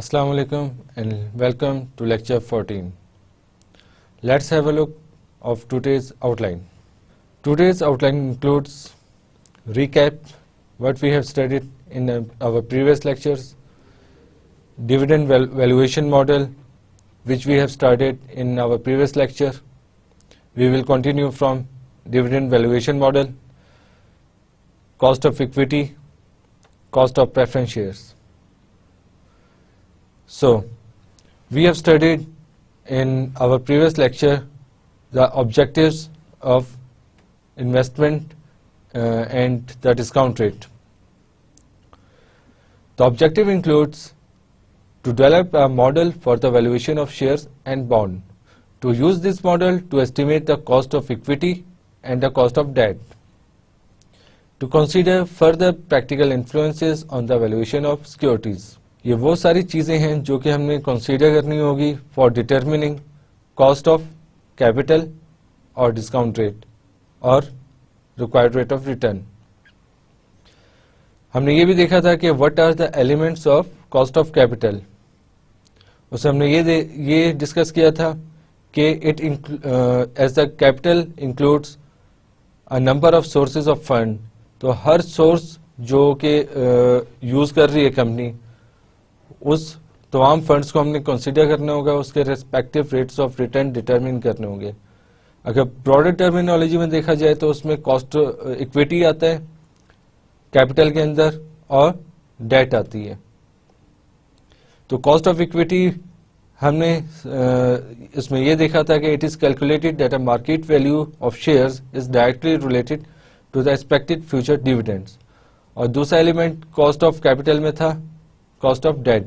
Assalamu alaikum and welcome to lecture 14. Let's have a look of today's outline. Today's outline includes recap what we have studied in our previous lectures, dividend valuation model which we have started in our previous lecture. We will continue from dividend valuation model, cost of equity, cost of preference shares. So, we have studied in our previous lecture the objectives of investment and the discount rate. The objective includes to develop a model for the valuation of shares and bond, to use this model to estimate the cost of equity and the cost of debt, to consider further practical influences on the valuation of securities. ये वो सारी चीज़ें हैं जो कि हमने consider करनी होगी for determining cost of capital और डिस्काउंट रेट और रिक्वायर्ड रेट ऑफ रिटर्न. हमने ये भी देखा था कि what are the elements of cost of capital. उसमें हमने ये डिस्कस किया था कि it as the capital includes a number of sources of fund. तो हर सोर्स जो कि यूज़ कर रही है कंपनी, उस तमाम फंड्स को हमने कंसीडर करना होगा, उसके respective rates of return determine करने होंगे. अगर ब्रॉडर टर्मिनोलॉजी में देखा जाए तो उसमें कॉस्ट इक्विटी आता है कैपिटल के अंदर और डेट आती है. तो कॉस्ट ऑफ इक्विटी हमने इसमें यह देखा था कि it is calculated that a market value of shares is directly related to the expected future dividends. और दूसरा एलिमेंट कॉस्ट ऑफ कैपिटल में था कॉस्ट ऑफ डेट,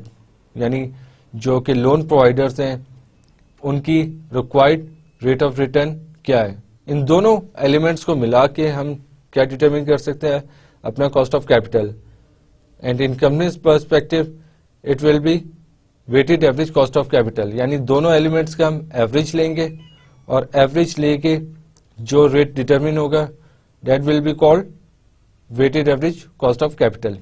यानी जो कि लोन प्रोवाइडर्स हैं उनकी रिक्वायर्ड रेट ऑफ रिटर्न क्या है. इन दोनों एलिमेंट्स को मिला के हम क्या डिटरमिन कर सकते हैं अपना cost of capital. And in company's perspective it will be weighted average cost of capital, यानी दोनों एलिमेंट्स का हम एवरेज लेंगे और एवरेज लेके जो रेट डिटरमिन होगा that will be called weighted average cost of capital.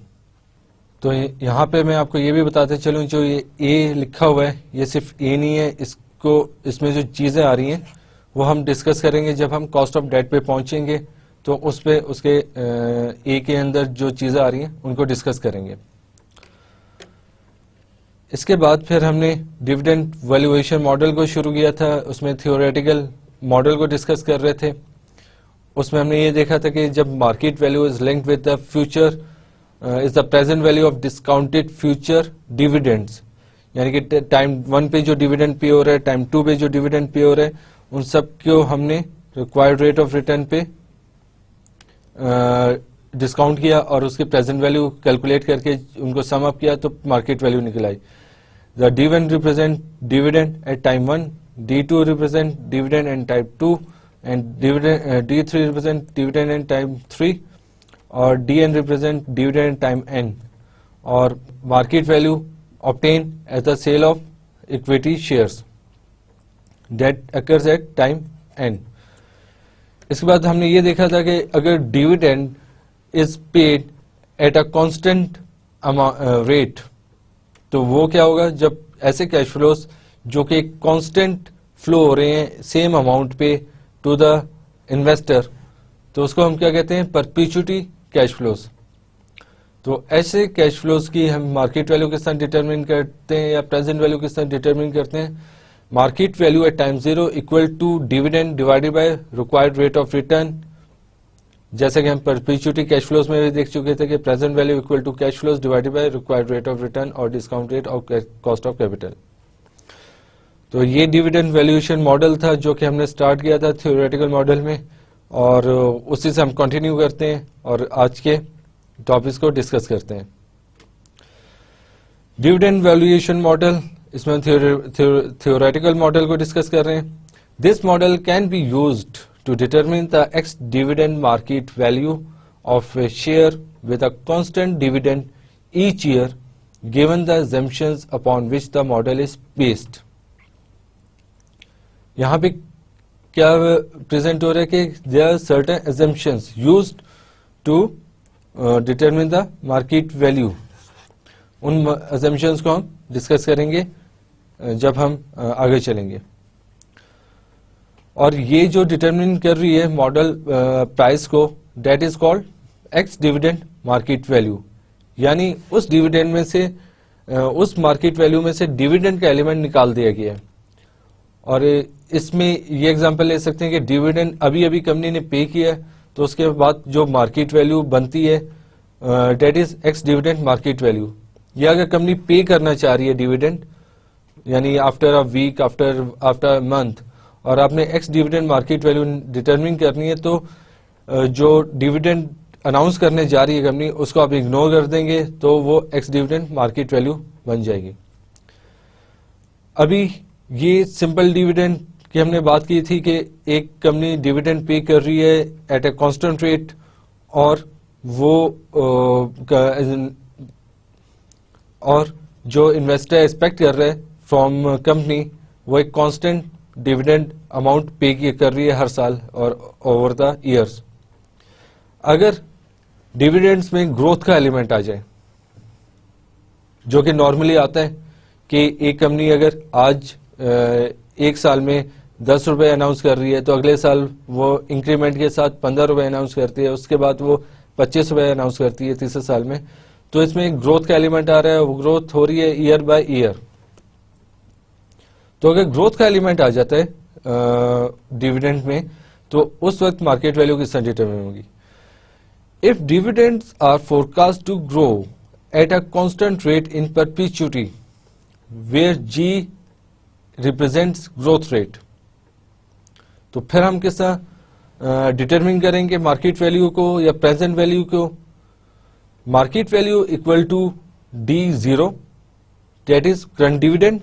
तो यहाँ पे मैं आपको ये भी बताते चलूँ, जो ये ए लिखा हुआ है ये सिर्फ ए नहीं है, इसमें जो चीज़ें आ रही हैं वो हम डिस्कस करेंगे जब हम कॉस्ट ऑफ डेट पे पहुँचेंगे. तो उस पे उसके ए के अंदर जो चीज़ें आ रही हैं उनको डिस्कस करेंगे. इसके बाद फिर हमने डिविडेंड वैल्यूएशन मॉडल को शुरू किया था. उसमें थियोरेटिकल मॉडल को डिस्कस कर रहे थे. उसमें हमने ये देखा था कि जब market value is linked with the future is the present value of discounted future dividends, यानी कि टाइम 1 पे जो डिविडेंड पे हो रहा है, टाइम 2 पे जो डिविडेंड पे हो रहा है, उन सब को हमने रिक्वायर्ड रेट ऑफ रिटर्न पे डिस्काउंट किया और उसके प्रेजेंट वैल्यू कैलकुलेट करके उनको सम अप किया तो मार्केट वैल्यू निकल आई. The D1 represent dividend at time 1, D2 represent dividend at time 2 and D3 represent dividend at time 3 और DN represent dividend time N, और market value obtained as the sale of equity shares that occurs at time N. इसके बाद हमने ये देखा था कि अगर dividend is paid at a constant rate तो वो क्या होगा, जब ऐसे कैश फ्लोस जो कि कांस्टेंट फ्लो हो रहे हैं सेम अमाउंट पे टू द इन्वेस्टर, तो उसको हम क्या कहते हैं, परपेचुटी कैश फ्लोस. तो ऐसे कैश फ्लोस की हम मार्केट वैल्यू किस तरह डिटरमिन करते हैं या प्रेजेंट वैल्यू किस तरह डिटरमिन करते हैं. Market value at time 0 equal to dividend divided by required rate of return. जैसे कि हम परपेचुटी कैश फ्लोस में भी देख चुके थे कि present value equal to cash flows divided by required rate of return और डिस्काउंट रेट और कॉस्ट ऑफ कैपिटल. तो ये डिविडेंड वैल्यूएशन मॉडल था जो कि हमने स्टार्ट किया था थ्योरेटिकल मॉडल में, और उसी से हम कंटिन्यू करते हैं और आज के टॉपिक्स को डिस्कस करते हैं. डिविडेंड वैल्यूएशन मॉडल, इसमें थ्योरेटिकल मॉडल को डिस्कस कर रहे हैं. This model can be used to determine the ex-dividend market value of a share with a constant dividend each year given the assumptions upon which the model is based. यहाँ पे क्या present हो रहा है कि there are certain assumptions used to determine the market value. उन assumptions को हम डिस्कस करेंगे जब हम आगे चलेंगे. और ये जो डिटरमिन कर रही है मॉडल प्राइस को, that is called ex dividend market value, यानी उस डिविडेंड में से उस मार्केट वैल्यू में से डिविडेंड का एलिमेंट निकाल दिया गया है. और इसमें ये एग्जांपल ले सकते हैं कि डिविडेंड अभी अभी कंपनी ने पे किया है, तो उसके बाद जो मार्केट वैल्यू बनती है that is ex dividend market value. या अगर कंपनी पे करना चाह रही है डिविडेंड, यानी after a week, after month, और आपने ex dividend market value determine करनी है, तो जो डिविडेंड अनाउंस करने जा रही है कंपनी उसको आप इग्नोर कर देंगे तो वो एक्स डिविडेंड मार्केट वैल्यू बन जाएगी. अभी ये सिंपल डिविडेंड की हमने बात की थी कि एक कंपनी डिविडेंड पे कर रही है एट ए कांस्टेंट रेट, और वो और जो इन्वेस्टर एक्सपेक्ट कर रहे हैं फ्रॉम कंपनी वो एक कांस्टेंट डिविडेंड अमाउंट पे कर रही है हर साल और ओवर द ईयर्स. अगर डिविडेंड्स में ग्रोथ का एलिमेंट आ जाए, जो कि नॉर्मली आता है कि एक कंपनी अगर आज एक साल में 10 रुपए अनाउंस कर रही है तो अगले साल वो इंक्रीमेंट के साथ 15 रुपए अनाउंस करती है, उसके बाद वो 25 रुपए अनाउंस करती है तीसरे साल में, तो इसमें ग्रोथ का एलिमेंट आ रहा है, वो ग्रोथ हो रही है ईयर बाय ईयर. तो अगर ग्रोथ का एलिमेंट आ जाता है डिविडेंड में, तो उस वक्त मार्केट वैल्यू किस तरह डिटरमिन होगी. If dividends are forecast to grow at a constant rate in perpetuity where G represents growth rate, तो फिर हम किस तरह डिटरमिन करेंगे मार्केट वैल्यू को या प्रेजेंट वैल्यू को. Market value equal to D0, that is current dividend,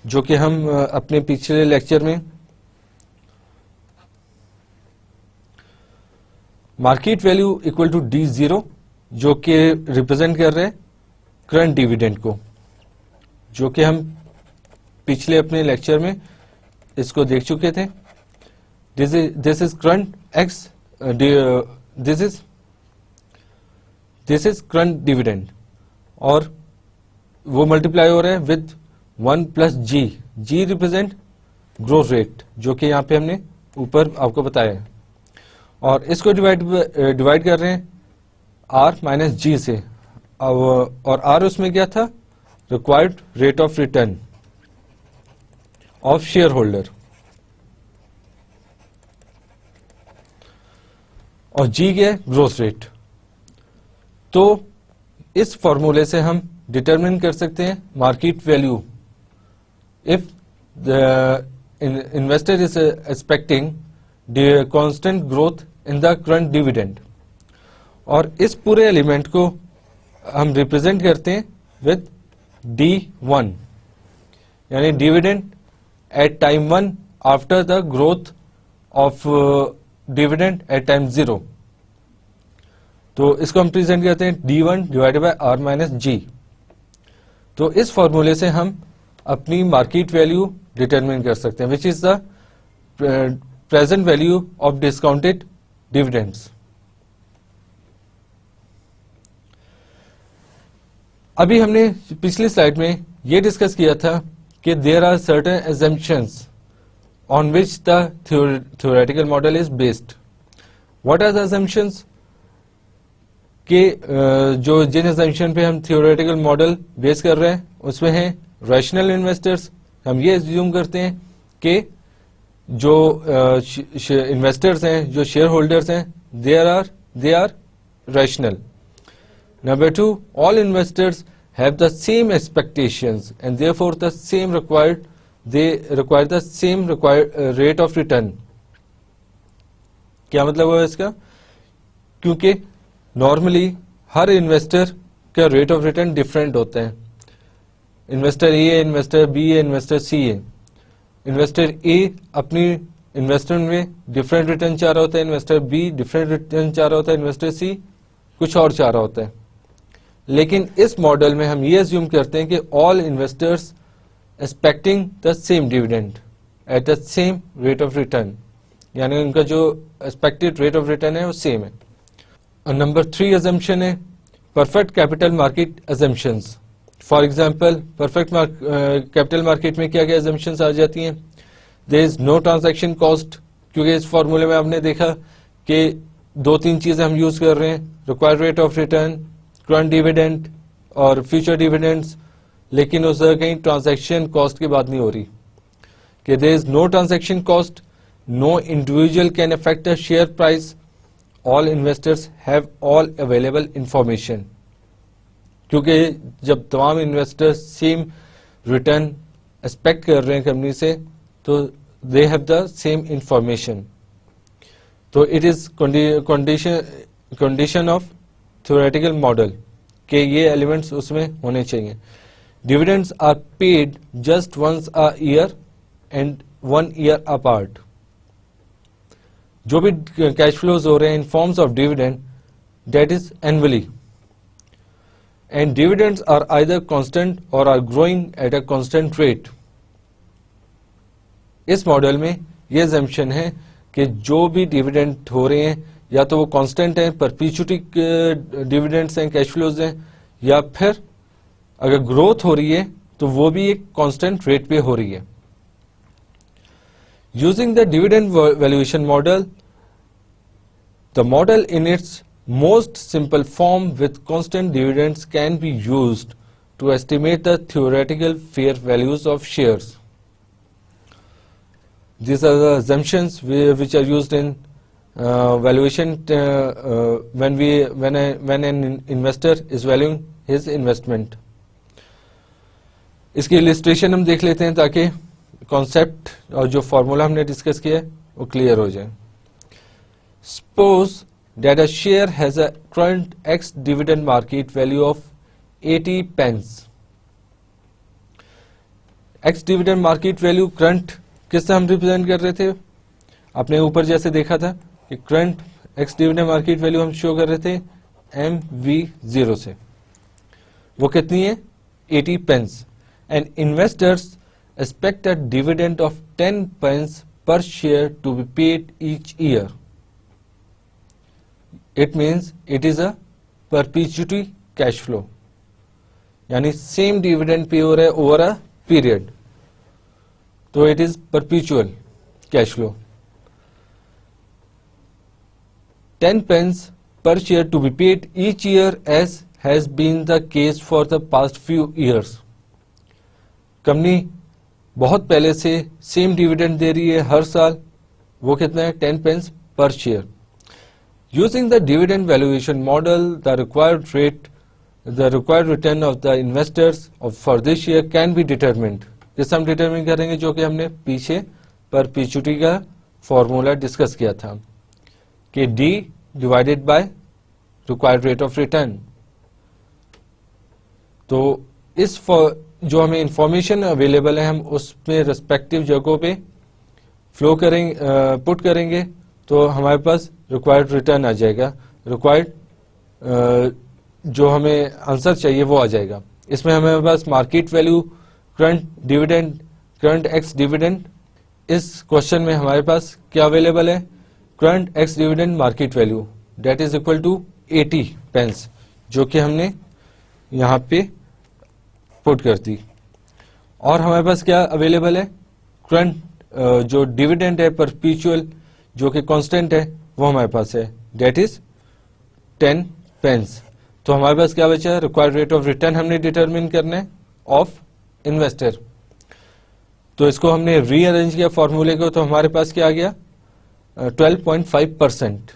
जो कि हम अपने पिछले लेक्चर में market value equal to D0 जो कि रिप्रेजेंट कर रहे हैं करंट डिविडेंड को, जो कि हम पिछले अपने लेक्चर में इसको देख चुके थे. This is current ex, this is current dividend, और वो मल्टीप्लाई हो रहा है with 1 plus G. G represent growth rate, जो कि यहाँ पे हमने ऊपर आपको बताया है, और इसको डिवाइड कर रहे हैं आर माइनस जी से. और आर उसमें क्या था, required rate of return of share holder, और जी क्या है, ग्रोथ रेट. तो इस फॉर्मूले से हम डिटरमिन कर सकते हैं market value if the investor is expecting the constant growth in the current dividend. और इस पूरे एलिमेंट को हम रिप्रेजेंट करते हैं विद D1, यानी dividend at time 1 after the growth of dividend at time 0. तो इसको हम प्रेजेंट करते हैं D1 divided by R minus G. तो इस फॉर्मूले से हम अपनी मार्केट वैल्यू डिटरमिन कर सकते हैं, which is the present value of discounted dividends. अभी हमने पिछली स्लाइड में यह डिस्कस किया था कि there are certain assumptions on which the theoretical model is based. What are the assumptions? कि जो जिन assumption पे हम theoretical model बेस कर रहे हैं उसमें है रैशनल इन्वेस्टर्स. हम ये एज्यूम करते हैं कि जो इन्वेस्टर्स हैं, जो शेयर होल्डर्स हैं, they are rational. Number 2, all investors have the same expectations and therefore the same required, they require the same required rate of return. क्या मतलब है इसका? क्योंकि नॉर्मली हर इन्वेस्टर का रेट ऑफ रिटर्न डिफरेंट होता है. इन्वेस्टर ए है, इन्वेस्टर बी है, इन्वेस्टर सी है. इन्वेस्टर ए अपनी इन्वेस्टमेंट में डिफरेंट रिटर्न चाह रहा होता है, इन्वेस्टर बी डिफरेंट रिटर्न चाह रहा होता है, इन्वेस्टर सी कुछ और चाह रहा होता है। लेकिन इस मॉडल में हम ये अज्यूम करते हैं कि all investors expecting the same dividend at the same rate of return, यानी उनका जो एक्सपेक्टेड रेट ऑफ रिटर्न है वो सेम है। नंबर 3 अजम्पशन है perfect capital market assumptions. For example perfect capital market में क्या क्या अजम्पशंस आ जाती हैं? There is no transaction cost, क्योंकि इस फॉर्मूले में आपने देखा कि 2-3 चीजें हम यूज कर रहे हैं, required rate of return, current dividend और फ्यूचर डिविडेंड्स, लेकिन उस जगह कहीं ट्रांजैक्शन कॉस्ट की बात नहीं हो रही कि there is no transaction cost, no individual can affect the share price, all investors have all available information. क्योंकि जब तमाम इन्वेस्टर्स सेम रिटर्न एक्सपेक्ट कर रहे हैं कंपनी से, तो they have the same information. तो it is condition of theoretical model के ये एलिमेंट्स उसमें होने चाहिए। Dividends are paid just once a year and 1 year apart. जो भी कैश फ्लोज हो रहे हैं in forms of dividend, that is annually, and dividends are either constant or are growing at a constant rate. इस model में यह assumption है कि जो भी डिविडेंड हो रहे हैं या तो वो कांस्टेंट हैं, परपीचुटी डिविडेंड्स हैं, कैश फ्लोज हैं, या फिर अगर ग्रोथ हो रही है तो वो भी एक कांस्टेंट रेट पे हो रही है। Using the dividend valuation model, the model in its most simple form with constant dividends can be used to estimate the theoretical fair values of shares. These are the assumptions which are used in valuation when an investor is valuing his investment. इसकी illustration हम देख लेते हैं ताकि concept और जो formula हमने discuss किया है वो clear हो जाए। Suppose that a share has a current X dividend market value of 80 pence. X dividend market value current किससे हम रिप्रेजेंट कर रहे थे? आपने ऊपर जैसे देखा था कि current X dividend market value हम शो कर रहे थे MV0 से। वो कितनी है? 80 pence. And investors expect a dividend of 10 pence per share to be paid each year. It means it is a perpetuity cash flow, यानी सेम डिविडेंड पे हो रहा है ओवर अ पीरियड, तो it is perpetual cash flow. 10 pence per share to be paid each year as has been the case for the past few years. Company बहुत पहले से same dividend दे रही है हर साल, वो कितना है? 10 pence per share. Using the dividend valuation model, the required return of the investors for this year can be determined. जिससे हम डिटरमिन करेंगे, जो कि हमने पीछे परपेचुटी का फॉर्मूला डिस्कस किया था कि D divided by required rate of return. तो इस जो हमें इंफॉर्मेशन अवेलेबल है, हम उसमें रेस्पेक्टिव जगहों पे फ्लो करेंगे, पुट करेंगे, तो हमारे पास रिक्वायर्ड रिटर्न आ जाएगा, रिक्वायर्ड जो हमें आंसर चाहिए वो आ जाएगा। इसमें हमारे पास market value, current dividend, current ex dividend. इस क्वेश्चन में हमारे पास क्या अवेलेबल है? Current ex dividend market value that is equal to 80 pence, जो कि हमने यहाँ पे पुट कर दी। और हमारे पास क्या अवेलेबल है? करंट जो डिविडेंड है परपेचुअल, जो कि कांस्टेंट है, वो हमारे पास है, डेट इज 10 pence। तो हमारे पास क्या बचा? रिक्वायर्ड रेट ऑफ रिटर्न हमने डिटरमिन करना है ऑफ इन्वेस्टर। तो इसको हमने रीअरेंज किया फॉर्मूले को, तो हमारे पास क्या आ गया? 12.5%।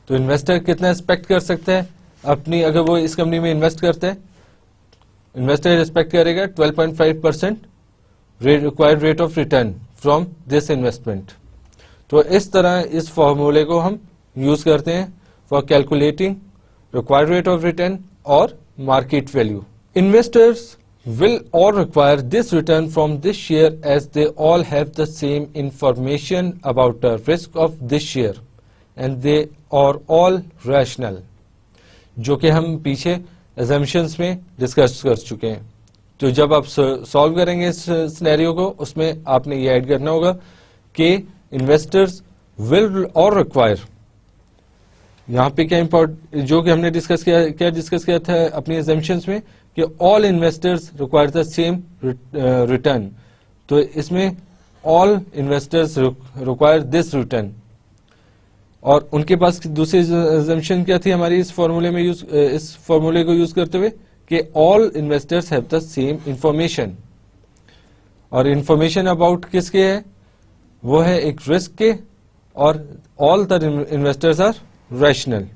तो इन्वेस्टर कितना एक्सपेक्ट कर सकता है अपनी, अगर वो इस कंपनी में इन्वेस्ट करता है, इन्वेस्टर एक्सपेक्ट करेगा 12.5% required rate of return from this investment. तो इस तरह इस फॉर्मूले को हम यूज करते हैं for calculating required rate of return और market value. Investors will all require this return from this share as they all have the same information about the risk of this share and they are all rational. जो कि हम पीछे assumptions में discuss कर चुके हैं। तो जब आप सॉल्व करेंगे इस सिनेरियो को, उसमें आपने ये ऐड करना होगा कि इन्वेस्टर्स विल और रिक्वायर, यहाँ पे क्या इंपॉर्टेंट जो कि हमने डिस्कस किया था अपनी assumptions में कि all investors require the same return. तो इसमें all investors require this return, और उनके पास दूसरी assumption क्या थी हमारी इस फॉर्मूले को यूज करते हुए कि all investors have the same information. और इंफॉर्मेशन अबाउट किसके है, वो है एक रिस्क के, और all the investors are rational.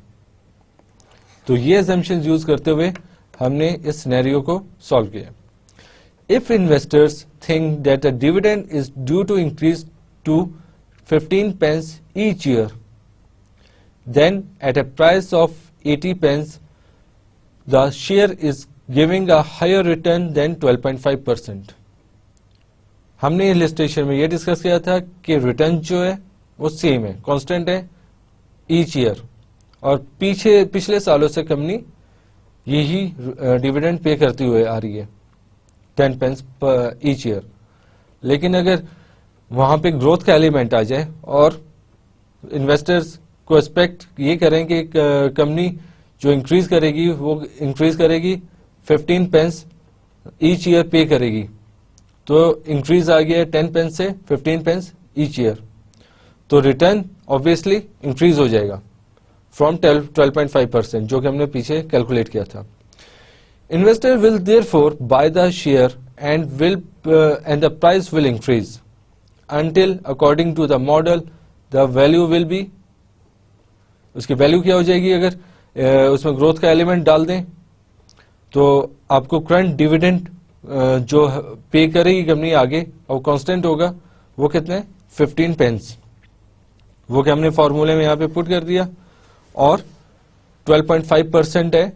तो ये assumptions यूज करते हुए हमने इस सिनेरियो को सॉल्व किया। If investors think that a dividend is due to increase to 15 pence each year, then at a price of 80 pence the share is giving a higher return than 12.5%। हमने illustration में ये discuss किया था कि return जो है वो same है, कांस्टेंट है ईच ईयर, और पिछले सालों से कंपनी यही डिविडेंड पे करती हुई आ रही है 10 pence ईच ईयर। लेकिन अगर वहां पे ग्रोथ का एलिमेंट आ जाए और इन्वेस्टर्स को एक्सपेक्ट ये करें कि कंपनी जो इंक्रीज करेगी वो इंक्रीज करेगी 15 pence ईच ईयर पे करेगी, तो इंक्रीज आ गया 10 pence से 15 pence ईच ईयर, तो रिटर्न ऑब्वियसली इंक्रीज हो जाएगा फ्रॉम 12.5% जो कि हमने पीछे कैलकुलेट किया था। Investor will therefore by the share and the price will increase until according to the model the value will be, उसकी वैल्यू क्या हो जाएगी अगर उसमें ग्रोथ का एलिमेंट डाल दें, तो आपको करंट डिविडेंड जो पे करेगी कंपनी आगे और कांस्टेंट होगा वो कितने 15 pence, वो कि हमने फॉर्मूले में यहाँ पे पुट कर दिया, और 12.5% है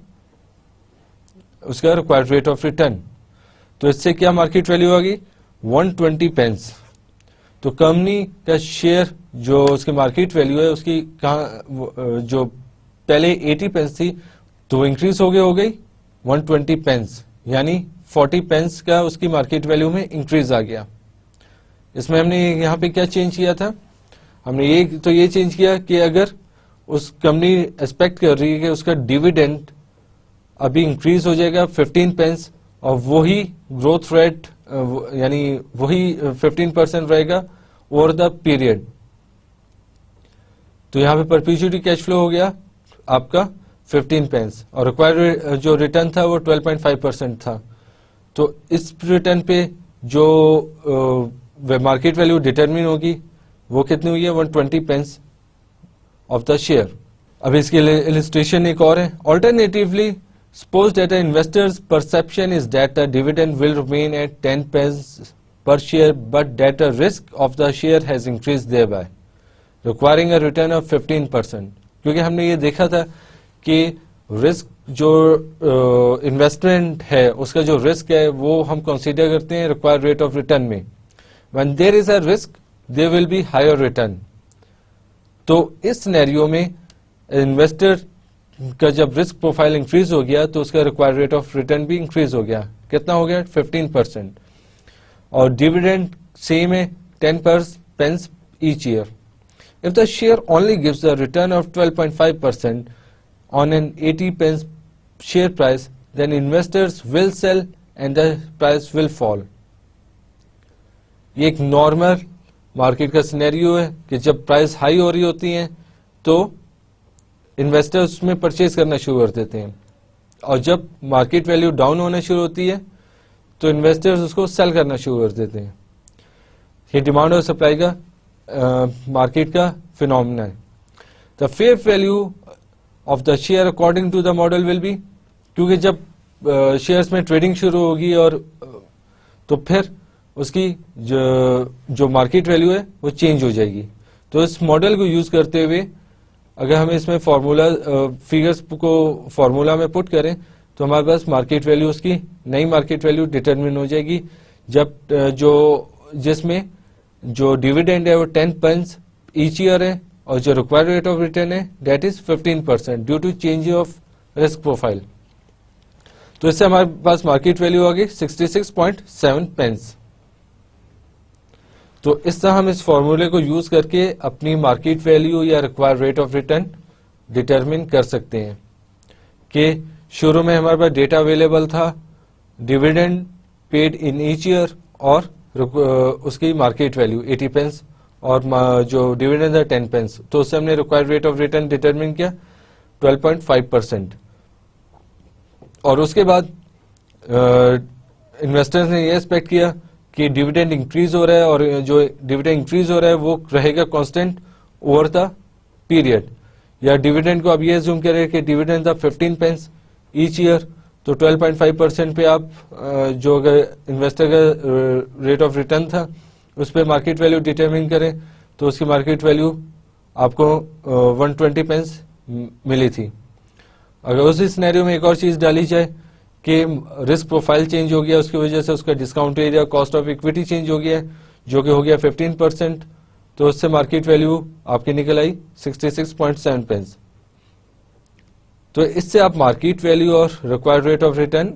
उसका रिक्वायर्ड रेट ऑफ रिटर्न। तो इससे क्या मार्केट वैल्यू आ गई 120 pence। तो कंपनी का शेयर जो उसकी मार्केट वैल्यू है उसकी कहाँ जो पहले 80 pence थी तो इंक्रीज हो गई 120 pence, यानी 40 pence का उसकी मार्केट वैल्यू में इंक्रीज आ गया। इसमें हमने यहाँ पे क्या चेंज किया था, हमने ये चेंज किया कि अगर उस कंपनी एक्सपेक्ट कर रही है कि उसका डिविडेंड अभी इंक्रीज हो जाएगा 15 pence और वही ग्रोथ रेट यानी वही 15% रहेगा ओवर द पीरियड, तो यहाँ पे परपेचुइटी कैश फ्लो हो गया आपका 15 pence और रिक्वायर्ड जो रिटर्न था वो 12.5% था। तो इस रिटर्न पे जो मार्केट वैल्यू डिटरमिन होगी वो कितनी हुई है 120 pence ऑफ द शेयर। अब इसके इलस्ट्रेशन एक और है, alternatively suppose that an investor's perception is that the dividend will remain at 10 pence per share but that the risk of the share has increased thereby requiring a return of 15%। क्योंकि हमने ये देखा था कि risk जो investment है उसका जो रिस्क है वो हम कंसीडर करते हैं रिक्वायर्ड रेट ऑफ रिटर्न में। When there is a risk there will be higher return. तो इस सिनेरियो में इन्वेस्टर का जब रिस्क प्रोफाइल इंक्रीज हो गया तो उसका रिक्वायर्ड रेट ऑफ रिटर्न भी इंक्रीज हो गया। कितना हो गया 15%, और डिविडेंड सेम है 10 pence each year। If the share only gives a return of 12.5% on an 80 pence share price, then investors will sell and the price will fall। ये एक नॉर्मल मार्केट का सिनेरियो है कि जब प्राइस हाई हो रही होती है तो इन्वेस्टर्स उसमें परचेज करना शुरू कर देते हैं, और जब मार्केट वैल्यू डाउन होना शुरू होती है तो इन्वेस्टर्स उसको सेल करना शुरू कर देते हैं। ये डिमांड और सप्लाई का मार्केट का फिनोमेना है। The fair value of the share according to the model will be, क्योंकि जब शेयर्स में ट्रेडिंग शुरू होगी और तो फिर उसकी जो मार्केट वैल्यू है वो चेंज हो जाएगी। तो इस मॉडल को यूज करते हुए अगर हम इसमें फॉर्मूला फिगर्स को फॉर्मूला में पुट करें तो हमारे पास मार्केट वैल्यू उसकी नई मार्केट वैल्यू डिटरमिन हो जाएगी, जब जिसमें जो डिविडेंड है वो 10 pence ईच ईयर है और जो रिक्वायर्ड रेट ऑफ रिटर्न है that is 15% due to change of risk profile. तो इससे हमारे पास मार्केट वैल्यू आ गई 66.7 पेंस। तो इस तरह हम इस फॉर्मूले को यूज करके अपनी मार्केट वैल्यू या required rate of return determine कर सकते हैं कि शुरू में हमारे पास डेटा अवेलेबल था dividend paid in each year और उसकी मार्केट वैल्यू 80 पेंस और जो डिविडेंड है 10 पेंस। तो उससे हमने required rate of return determine किया 12.5%। और उसके बाद इन्वेस्टर्स ने ये एक्सपेक्ट किया कि डिविडेंड इंक्रीज हो रहा है और जो डिविडेंड इंक्रीज हो रहा है वो रहेगा कांस्टेंट ओवर द पीरियड, या डिविडेंड को आप ये अज्यूम करें कि डिविडेंड था 15 पेंस ईच ईयर, तो 12.5% पे आप जो अगर इन्वेस्टर का रेट ऑफ रिटर्न था उस पर मार्केट वैल्यू डिटरमिन करें तो उसकी मार्केट वैल्यू आपको 120 पेंस मिली थी। अगर उसी सिनेरियो में एक और चीज डाली जाए कि रिस्क प्रोफाइल चेंज हो गया, उसकी वजह से उसका discount area cost of equity change हो गया जो कि हो गया 15%, तो उससे मार्केट वैल्यू आपकी निकल आई 66.7 पेंस। तो इससे आप मार्केट वैल्यू और required rate of return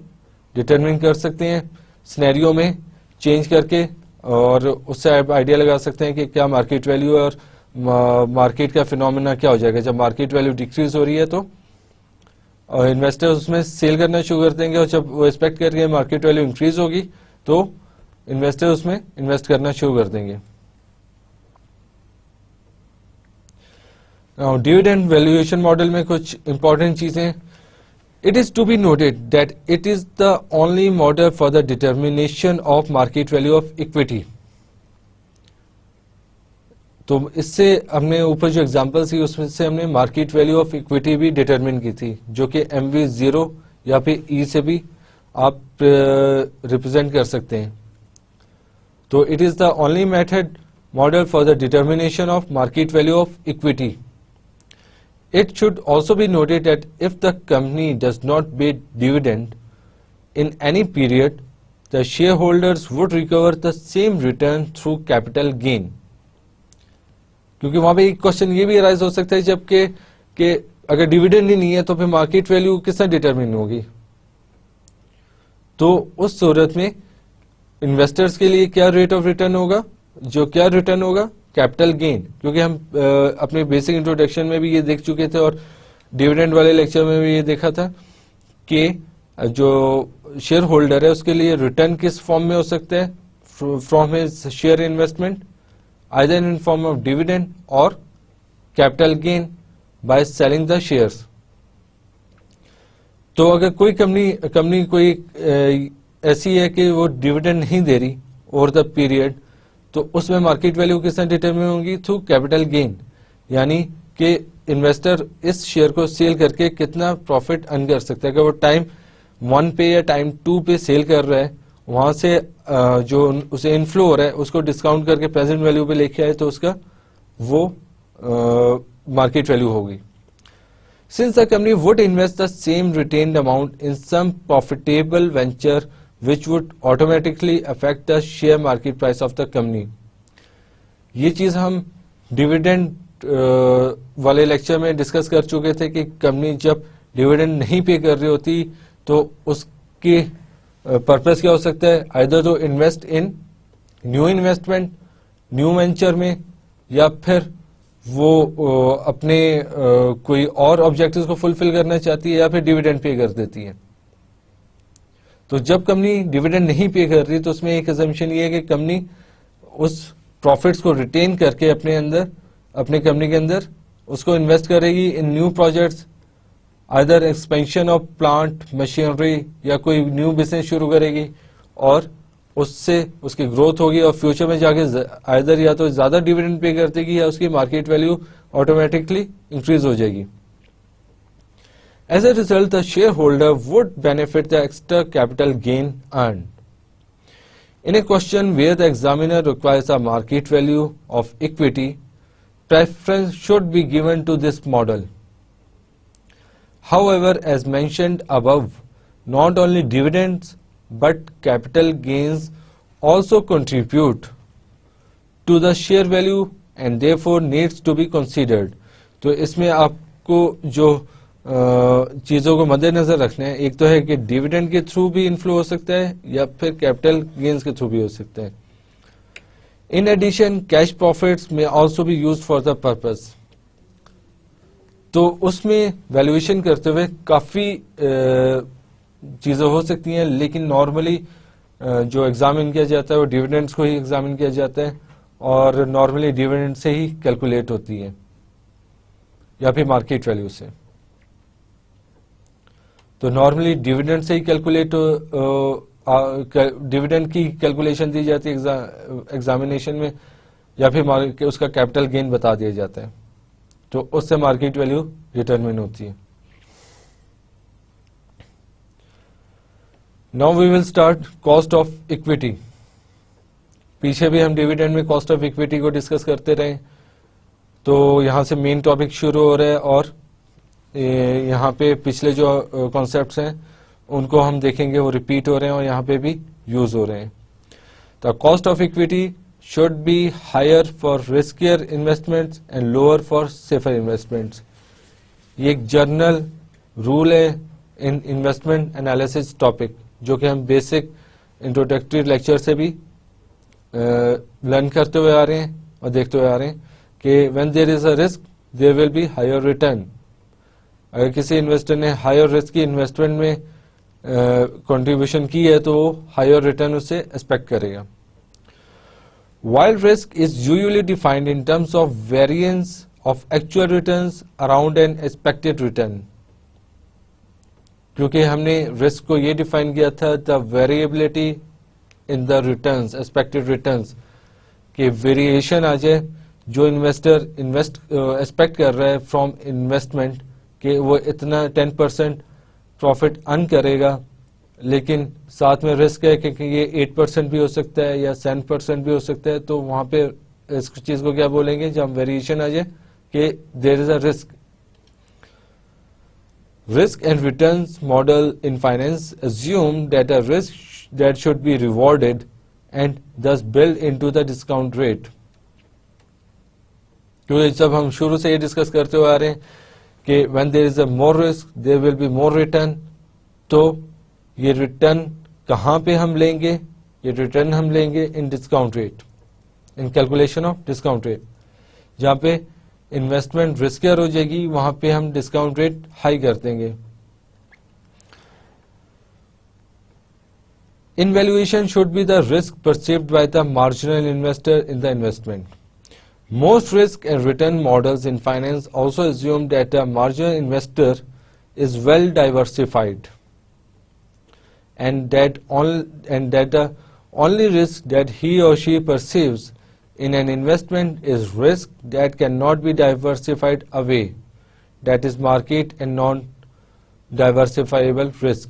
determine कर सकते हैं सिनेरियो में चेंज करके, और उससे आप आइडिया लगा सकते हैं कि क्या मार्केट वैल्यू और मार्केट का फिनोमेना क्या हो जाएगा। जब मार्केट वैल्यू डिक्रीज हो रही है तो और इन्वेस्टर्स उसमें सेल करना शुरू कर देंगे, और जब वो एक्सपेक्ट करेंगे मार्केट वैल्यू इंक्रीज होगी तो इन्वेस्टर्स उसमें इन्वेस्ट करना शुरू कर देंगे। डिविडेंड वैल्यूएशन मॉडल में कुछ इंपॉर्टेंट चीजें, it is to be noted that it is the only model for the determination of market value of equity. तो इससे हमने ऊपर जो एग्जांपल थी उसमें से हमने मार्केट वैल्यू ऑफ इक्विटी भी डिटरमिन की थी जो कि MV0 या फिर E से भी आप रिप्रेजेंट कर सकते हैं। तो it is the only method model for the determination of market value of equity. It should also be noted that if the company does not pay dividend in any period, the shareholders would recover the same return through capital gain. क्योंकि वहां पे एक question ये भी rise हो सकता है जबकि कि अगर डिविडेंड ही नहीं है तो फिर मार्केट वैल्यू किस तरह डिटरमिन होगी। तो उस सूरत में इन्वेस्टर्स के लिए क्या रेट ऑफ रिटर्न होगा, जो क्या रिटर्न होगा कैपिटल गेन, क्योंकि हम अपने बेसिक इंट्रोडक्शन में भी ये देख चुके थे और डिविडेंड वाले लेक्चर में भी ये देखा था कि जो शेयर होल्डर है उसके लिए रिटर्न किस फॉर्म में हो सकता है, from his share investment either in form of dividend or capital gain by selling the shares. तो अगर कोई कंपनी कोई ऐसी है कि वो डिविडेंड नहीं दे रही ओवर द पीरियड, तो उसमें मार्केट वैल्यू किस तरह डिटरमिन होगी, थ्रू कैपिटल गेन, यानी कि इन्वेस्टर इस शेयर को सेल करके कितना प्रॉफिट अर्न कर सकता है। अगर वो टाइम 1 पे या टाइम 2 पे सेल कर रहा है, वहां से जो उसे इनफ्लो हो रहा है उसको डिस्काउंट करके प्रेजेंट वैल्यू पे लेके आए तो उसका वो मार्केट वैल्यू होगी। Since the company would invest the same retained amount in some profitable venture which would automatically affect the share market price of the company। ये चीज हम डिविडेंड वाले लेक्चर में डिस्कस कर चुके थे कि कंपनी जब डिविडेंड नहीं पे कर रही होती तो उसके पर्पस क्या हो सकता है, आइदर तो invest in new investment new venture में, या फिर वो अपने कोई और ऑब्जेक्टिव्स को फुलफिल करना चाहती है, या फिर डिविडेंड पे कर देती है। तो जब कंपनी डिविडेंड नहीं पे कर रही तो उसमें एक अजम्पशन ये है कि कंपनी उस प्रॉफिट्स को रिटेन करके अपने अंदर अपने कंपनी के अंदर उसको इन्वेस्ट करेगी in new projects, either expansion of plant machinery या कोई न्यू बिजनेस शुरू करेगी और उससे उसकी ग्रोथ होगी और फ्यूचर में जाके आइदर या तो ज्यादा डिविडेंड पे कर देगी या उसकी मार्केट वैल्यू ऑटोमेटिकली इंक्रीज हो जाएगी। As a result, the shareholder would benefit the extra capital gain earned. In a question where the examiner requires a market value of equity, preference should be given to this model. However, as mentioned above, not only dividends but capital gains also contribute to the share value and therefore needs to be considered. तो इसमें आपको जो चीज़ों को मद्देनजर रखना है। एक तो है कि डिविडेंड के थ्रू भी इन्फ्लो हो सकता है या फिर कैपिटल गेन्स के थ्रू भी हो सकता है। इन एडिशन कैश प्रॉफिट्स में also be use for the purpose. तो उसमें वैल्यूएशन करते हुए काफ़ी चीज़ें हो सकती हैं, लेकिन नॉर्मली जो एग्जामिन किया जाता है वो डिविडेंड्स को ही एग्जामिन किया जाता है और नॉर्मली डिविडेंड से ही कैलकुलेट होती है या फिर मार्केट वैल्यू से। तो नॉर्मली डिविडेंड से ही कैलकुलेट डिविडेंड की कैलकुलेशन दी जाती है एग्जामिनेशन में, या फिर उसका कैपिटल गेन बता दिया जाता है, तो उससे मार्केट वैल्यू डिटरमिन होती है। Now we will start cost of equity. पीछे भी हम डिविडेंड में कॉस्ट ऑफ इक्विटी को डिस्कस करते रहे, तो यहां से मेन टॉपिक शुरू हो रहा है और यहाँ पे पिछले जो कॉन्सेप्ट्स हैं उनको हम देखेंगे, वो रिपीट हो रहे हैं और यहाँ पे भी यूज हो रहे हैं। तो cost of equity should be higher for riskier investments and lower for safer investments. ये एक जनरल रूल है इन इन्वेस्टमेंट एनालिसिस टॉपिक, जो कि हम बेसिक इंट्रोडक्टरी लेक्चर से भी लर्न करते हुए आ रहे हैं और देखते हुए आ रहे हैं कि when there is a risk there will be higher return. अगर किसी इन्वेस्टर ने हायर रिस्क की इन्वेस्टमेंट में कंट्रीब्यूशन की है तो वो हायर रिटर्न उससे एक्सपेक्ट करेगा। While risk is usually defined in terms of variance of actual returns around an expected return, क्योंकि हमने रिस्क को ये डिफाइन किया था the variability in the returns, expected returns, कि वेरिएशन आ जाए जो इन्वेस्टर एक्सपेक्ट कर रहा है फ्रॉम इन्वेस्टमेंट कि वो इतना 10% प्रॉफिट अर्न करेगा, लेकिन साथ में रिस्क है क्योंकि ये 8% भी हो सकता है या 7% भी हो सकता है। तो वहां पे इस चीज को क्या बोलेंगे जब वेरिएशन आ जाए कि there is a risk. Risk and returns model in finance assume that a risk that should be rewarded and thus built into the discount rate। क्योंकि जब हम शुरू से ये डिस्कस करते हुए आ रहे हैं कि when there is a more risk there will be more return, तो ये रिटर्न कहां पे हम लेंगे? ये रिटर्न हम लेंगे इन discount rate, in calculation of discount rate. जहां पे इन्वेस्टमेंट रिस्कियर हो जाएगी वहां पे हम डिस्काउंट रेट हाई कर देंगे। In valuation should be the risk perceived by the marginal investor in the investment. Most risk and return models in finance also assume that a marginal investor is well diversified and that the only risk that he or she perceives in an investment is risk that cannot be diversified away, that is market and non-diversifiable risk।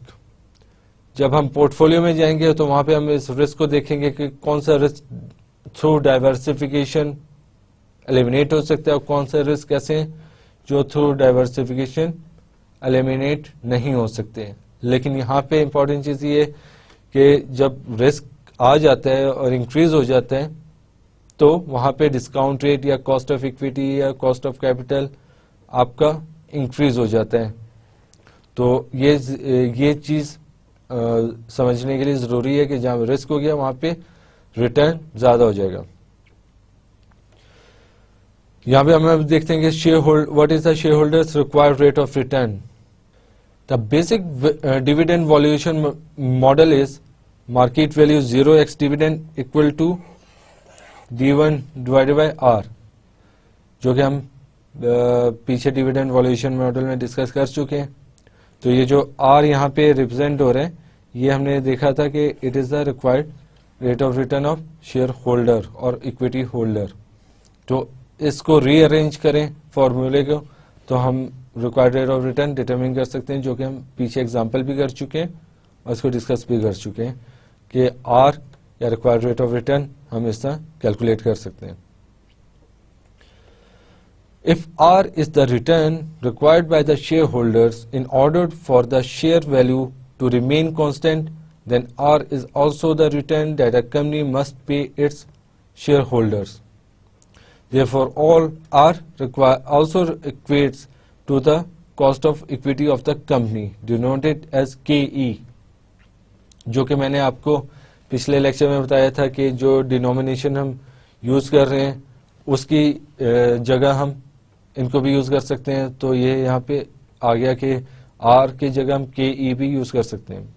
जब हम portfolio में जाएंगे तो वहां पे हम इस risk को देखेंगे कि कौन सा रिस्क थ्रू डाइवर्सिफिकेशन एलिमिनेट हो सकता है और कौन से रिस्क ऐसे जो थ्रू डाइवर्सिफिकेशन एलिमिनेट नहीं हो सकते। लेकिन यहाँ पे इंपॉर्टेंट चीज ये कि जब रिस्क आ जाता है और इंक्रीज हो जाता है तो वहां पे डिस्काउंट रेट या कॉस्ट ऑफ इक्विटी या कॉस्ट ऑफ कैपिटल आपका इंक्रीज हो जाता है। तो ये चीज समझने के लिए जरूरी है कि जहां रिस्क हो गया वहां पे रिटर्न ज्यादा हो जाएगा। यहाँ पे हम देखते हैं कि what is the shareholders required rate of return. The basic dividend valuation model is market value 0x dividend equal to D1 divided by R, जो कि हम पीछे डिविडेंड वैल्यूएशन मॉडल में डिस्कस कर चुके हैं। तो ये जो R यहाँ पे रिप्रेजेंट हो रहे हैं ये हमने देखा था कि it is the required rate of return of share holder और इक्विटी होल्डर। तो इसको रीअरेंज करें फॉर्मूले को तो हम required rate of return determine कर सकते हैं, जो कि हम पीछे एग्जांपल भी कर चुके हैं और इसको डिस्कस भी कर चुके हैं कि आर या रिक्वायर्ड रेट ऑफ रिटर्न हम इस तरह कैलकुलेट कर सकते हैं। If R is the return required by the shareholders in order for the share value to remain constant, then R is also the return that a company must pay its shareholders. Therefore, all R also equates to the cost of equity of the company denoted as KE, जो कि मैंने आपको पिछले lecture में बताया था कि जो डिनोमिनेशन हम यूज कर रहे हैं उसकी जगह हम इनको भी यूज कर सकते हैं। तो ये यहाँ पे आ गया कि R की जगह हम KE भी यूज कर सकते हैं,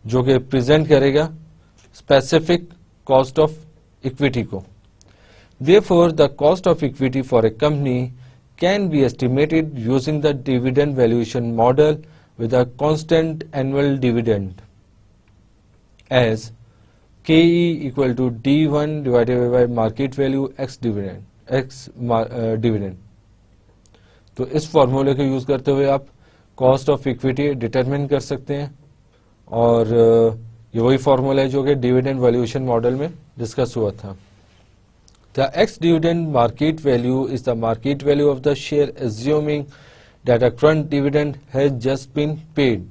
जो कि प्रेजेंट करेगा स्पेसिफिक कॉस्ट ऑफ इक्विटी को। Therefore, the cost of equity for a company can be estimated using the dividend valuation model with a constant annual dividend as KE equal to D1 divided by market value x dividend। तो इस फॉर्मूले को use करते हुए आप cost of equity determine कर सकते हैं, और ये वही फॉर्मूला है जो कि डिविडेंड वैल्यूएशन मॉडल में डिस्कस हुआ था। The ex-dividend market value is the market value of the share assuming that a current dividend has just been paid.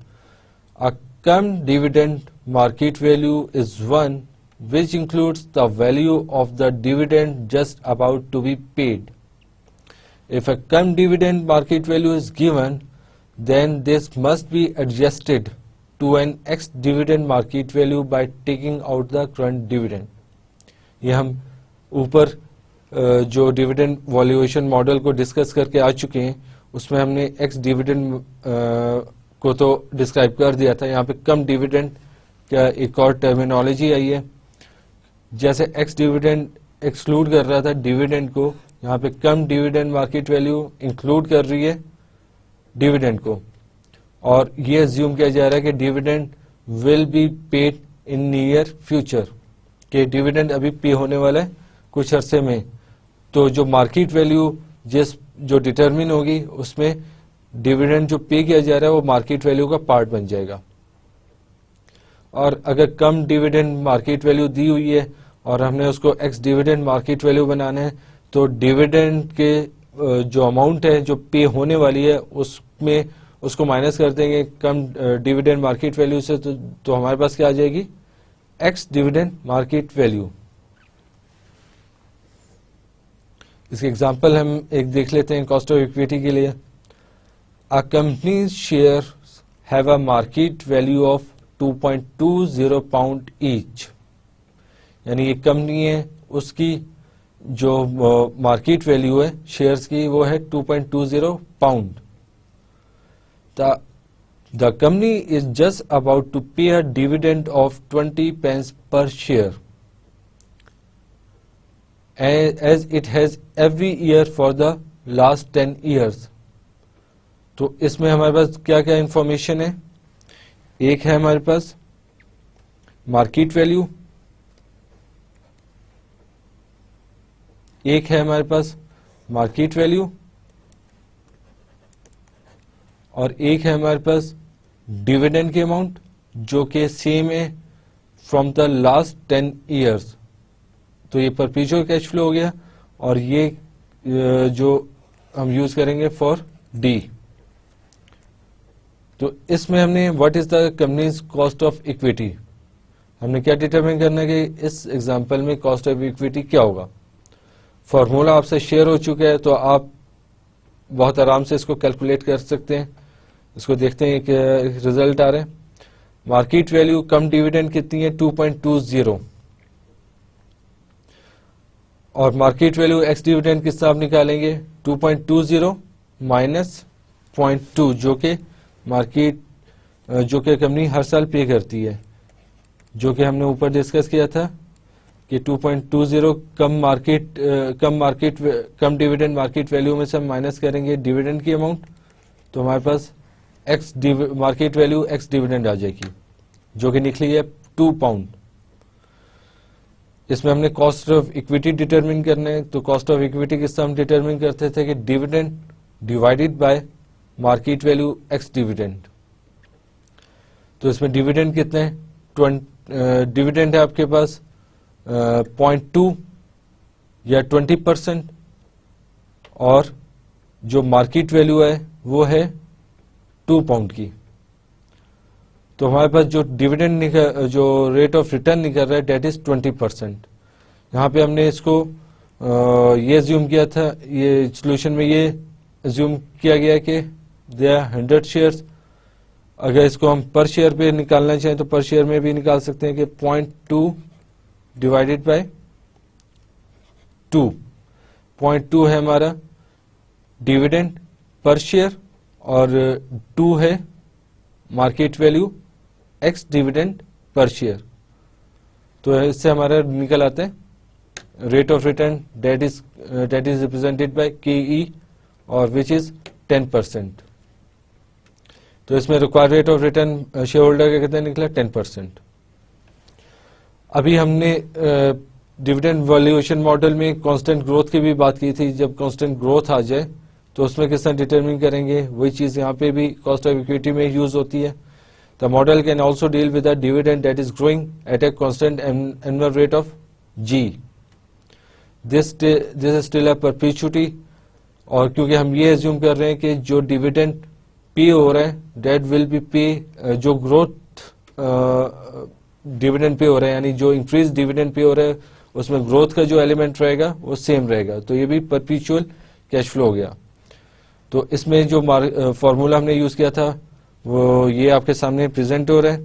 A current dividend market value is one which includes the value of the dividend just about to be paid. If a current dividend market value is given, then this must be adjusted to an ex-dividend market value by taking out the current dividend. ये हम ऊपर जो dividend valuation model को discuss करके आ चुके हैं, उसमें हमने एक्स डिविडेंड को तो डिस्क्राइब कर दिया था। यहाँ पे कम डिविडेंड का एक और टर्मिनोलॉजी आई है। जैसे एक्स डिविडेंड एक्सक्लूड कर रहा था डिविडेंड को, यहाँ पे कम डिविडेंड मार्केट वैल्यू इंक्लूड कर रही है डिविडेंड को, और ये अज्यूम किया जा रहा है कि dividend will be paid in near future, कि डिविडेंड अभी पे होने वाला है कुछ अरसे में। तो जो मार्केट वैल्यू जो डिटरमिन होगी उसमें डिविडेंड जो पे किया जा रहा है वो मार्केट वैल्यू का पार्ट बन जाएगा। और अगर कम डिविडेंड मार्केट वैल्यू दी हुई है और हमने उसको एक्स डिविडेंड मार्केट वैल्यू बनाना है, तो डिविडेंड के जो अमाउंट है जो पे होने वाली है उसमें उसको माइनस कर देंगे कम डिविडेंड मार्केट वैल्यू से, तो हमारे पास क्या आ जाएगी, एक्स डिविडेंड मार्केट वैल्यू। इसके एग्जांपल हम एक देख लेते हैं कॉस्ट ऑफ इक्विटी के लिए। A company share have a market value of 2.20 pound each, यानी ये कंपनी है उसकी जो मार्केट वैल्यू है शेयर्स की वो है 2.20 pound. The company is just about to pay a dividend of 20 pence per share, as it has every year for the last 10 years. तो इसमें हमारे पास क्या क्या इंफॉर्मेशन है, एक है हमारे पास मार्केट वैल्यू, एक है हमारे पास मार्केट वैल्यू, और एक है हमारे पास डिविडेंड के अमाउंट जो कि सेम है फ्रॉम द लास्ट 10 ईयर्स। तो ये परपेचुअल कैश फ्लो हो गया, और ये जो हम यूज करेंगे फॉर डी। तो इसमें हमने what is the companies cost of equity, हमने क्या डिटरमिन करना है कि इस एग्जांपल में कॉस्ट ऑफ इक्विटी क्या होगा। फॉर्मूला आपसे शेयर हो चुका है तो आप बहुत आराम से इसको कैलकुलेट कर सकते हैं। इसको देखते हैं कि रिजल्ट आ रहे हैं। मार्केट वैल्यू कम डिविडेंड कितनी है, 2.20, और मार्केट वैल्यू एक्स डिविडेंड किस तरह आप निकालेंगे, 2.20 माइनस 0.2 जो कि मार्केट जो कि कंपनी हर साल पे करती है, जो कि हमने ऊपर डिस्कस किया था कि 2.20 कम डिविडेंड मार्केट वैल्यू में से हम माइनस करेंगे डिविडेंड की अमाउंट, तो हमारे पास ex market value ex dividend आ जाएगी जो कि निकली है 2 पाउंड। इसमें हमने कॉस्ट ऑफ इक्विटी डिटरमिन करना है, तो कॉस्ट ऑफ इक्विटी किस तरह हम डिटरमिन करते थे कि dividend divided bye market value ex dividend. तो इसमें डिविडेंड कितने हैं, डिविडेंड है आपके पास 0.2 या 20%, और जो मार्केट वैल्यू है वो है 2 पाउंड की। तो हमारे पास जो डिविडेंड जो रेट ऑफ रिटर्न निकल रहा है डेट इज 20%। यहाँ पे हमने इसको ये अज्यूम किया था, ये सोल्यूशन में ये अज्यूम किया गया कि दे आर 100 शेयर्स। अगर इसको हम पर शेयर पे निकालना चाहें तो पर शेयर में भी निकाल सकते हैं कि 0.2 डिवाइडेड बाय 2। 0.2 है हमारा डिविडेंड पर शेयर और 2 है market value ex dividend per share. तो इससे हमारा निकल आता है rate of return that is represented bye KE और विच इज 10%। तो इसमें required rate of return share holder का कितना निकला 10%। अभी हमने डिविडेंड वैल्यूएशन मॉडल में कांस्टेंट ग्रोथ की भी बात की थी। जब कांस्टेंट ग्रोथ आ जाए तो उसमें किस तरह डिटरमिन करेंगे, वही चीज यहाँ पे भी कॉस्ट ऑफ इक्विटी में यूज होती है। The model can also deal with a dividend that is growing at a constant annual rate of G। This is still a perpetuity, और क्योंकि हम ये एज्यूम कर रहे हैं कि जो डिविडेंड पे हो रहा है दैट विल बी पे, जो ग्रोथ डिविडेंड पे हो रहा है यानी जो इंक्रीज डिविडेंड पे हो रहा है उसमें ग्रोथ का जो एलिमेंट रहेगा वो सेम रहेगा। तो ये भी परपेचुअल कैश फ्लो हो गया। तो इसमें जो फॉर्मूला हमने यूज किया था वो ये आपके सामने प्रेजेंट हो रहा है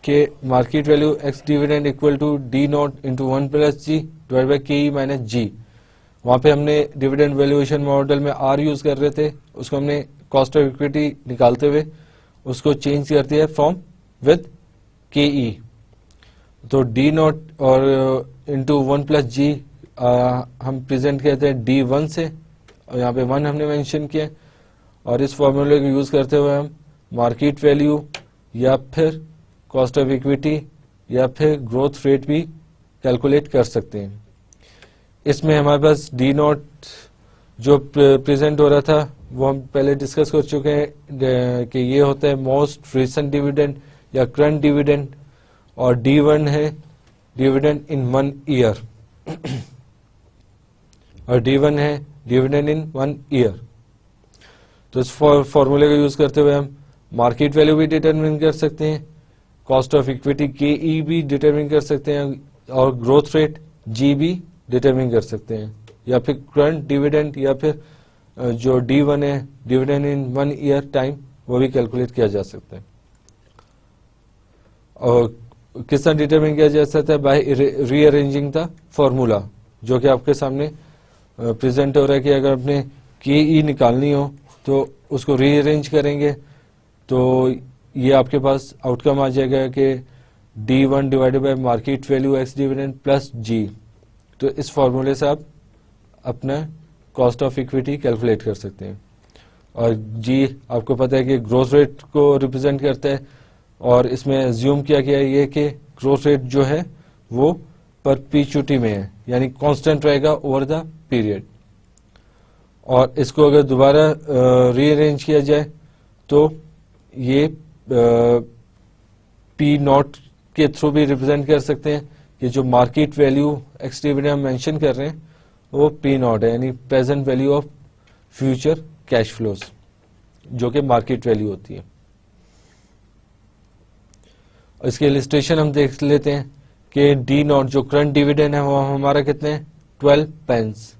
कि market value ex dividend equal to D not into 1 plus G divide by KE minus G. वहां पे हमने डिविडेंड वैल्यूएशन मॉडल में R यूज कर रहे थे, उसको हमने कॉस्ट ऑफ इक्विटी निकालते हुए उसको चेंज कर दिया फ्रॉम विद KE। तो डी नॉट और इंटू 1 प्लस जी हम प्रेजेंट कहते हैं D1 से, और यहाँ पे 1 हमने मेंशन किया, और इस फॉर्मूले को यूज करते हुए हम मार्केट वैल्यू या फिर कॉस्ट ऑफ इक्विटी या फिर ग्रोथ रेट भी कैलकुलेट कर सकते हैं। इसमें हमारे पास डी नॉट जो प्रेजेंट हो रहा था वो हम पहले डिस्कस कर चुके हैं कि ये होता है मोस्ट रिसेंट डिविडेंड या करंट डिविडेंड, और D1 है डिविडेंड इन 1 ईयर और D1 है डिविडेंड इन 1 ईयर। तो इस फॉर्मूले का यूज करते हुए हम मार्केट वैल्यू भी डिटरमिन कर सकते हैं, कॉस्ट ऑफ इक्विटी KE भी डिटरमिन कर सकते हैं, और ग्रोथ रेट G भी डिटरमिन कर सकते हैं, या फिर करंट डिविडेंड या फिर जो D1 है डिविडेंड इन 1 ईयर टाइम वो भी कैलकुलेट किया जा सकता है। और किस तरह डिटरमिन किया जा सकता है, बाय रीअरेंजिंग द फॉर्मूला, जो कि आपके सामने प्रेजेंट हो रहा है कि अगर आपने KE निकालनी हो तो उसको रीअरेंज करेंगे तो ये आपके पास आउटकम आ जाएगा कि D1 divided bye market value ex dividend plus G। तो इस फॉर्मूले से आप अपना कॉस्ट ऑफ इक्विटी कैलकुलेट कर सकते हैं, और G आपको पता है कि ग्रोथ रेट को रिप्रेजेंट करता है, और इसमें एज्यूम किया गया है ये कि ग्रोथ रेट जो है वो परपेचुइटी में है यानी कांस्टेंट रहेगा ओवर द पीरियड। और इसको अगर दोबारा रीअरेंज किया जाए तो ये P नॉट के थ्रू भी रिप्रेजेंट कर सकते हैं कि जो मार्केट वैल्यू एक्स डिविडेंड हम मेंशन कर रहे हैं वो P नॉट है यानी present value of future cash flows, जो कि मार्केट वैल्यू होती है। इसके इलस्ट्रेशन हम देख लेते हैं कि D नॉट जो करंट डिविडेंड है वो हमारा कितने 12 पेंस।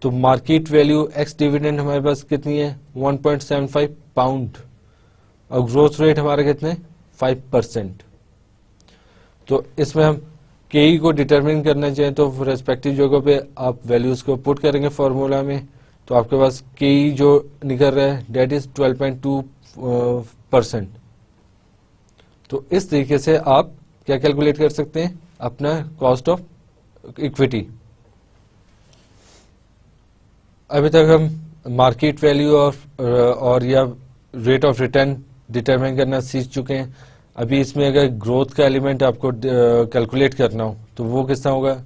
तो मार्केट वैल्यू एक्स डिविडेंड हमारे पास कितनी है 1.75 पाउंड, और ग्रोथ रेट हमारा कितने 5%। तो इसमें हम KE को डिटरमिन करना चाहें तो रेस्पेक्टिव जगह पे आप वैल्यूज को पुट करेंगे फॉर्मूला में, तो आपके पास KE जो निकल रहा है डेट इज 12.2%। तो इस तरीके से आप क्या कैलकुलेट कर सकते हैं अपना कॉस्ट ऑफ इक्विटी। अभी तक हम मार्केट वैल्यू और या रेट ऑफ रिटर्न डिटरमाइन करना सीख चुके हैं। अभी इसमें अगर ग्रोथ का एलिमेंट आपको कैलकुलेट करना हो तो वो किस तरह होगा,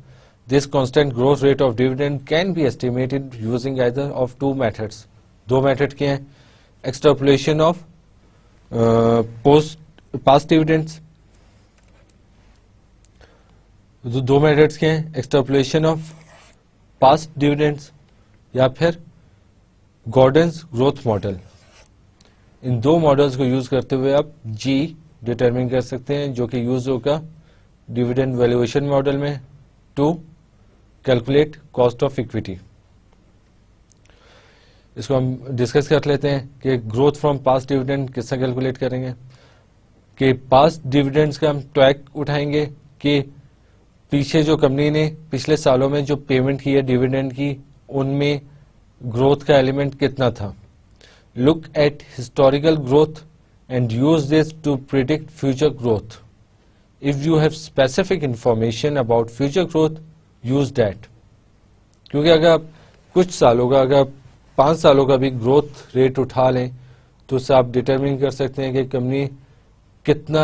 this constant growth rate of dividend can be estimated using either of 2 methods. 2 method के हैं, extrapolation of past dividends. 2 methods के हैं, एक्सट्रापोलेशन ऑफ पास्ट डिविडेंड्स या फिर गॉर्डन्स ग्रोथ मॉडल। इन 2 मॉडल्स को यूज करते हुए आप G डिटरमिन कर सकते हैं, जो कि यूज होगा डिविडेंड वैल्यूएशन मॉडल में to calculate cost of equity. इसको हम डिस्कस कर लेते हैं कि ग्रोथ फ्रॉम पास्ट डिविडेंड किससे कैलकुलेट करेंगे। कि पास्ट डिविडेंड्स का हम ट्रैक उठाएंगे कि पीछे जो कंपनी ने पिछले सालों में जो पेमेंट की है डिविडेंड की, उनमें ग्रोथ का एलिमेंट कितना था। Look at historical growth and use this to predict future growth. If you have specific information about future growth, use that. क्योंकि अगर आप कुछ सालों का, अगर 5 सालों का भी ग्रोथ रेट उठा लें तो उससे आप डिटरमिन कर सकते हैं कि कंपनी कितना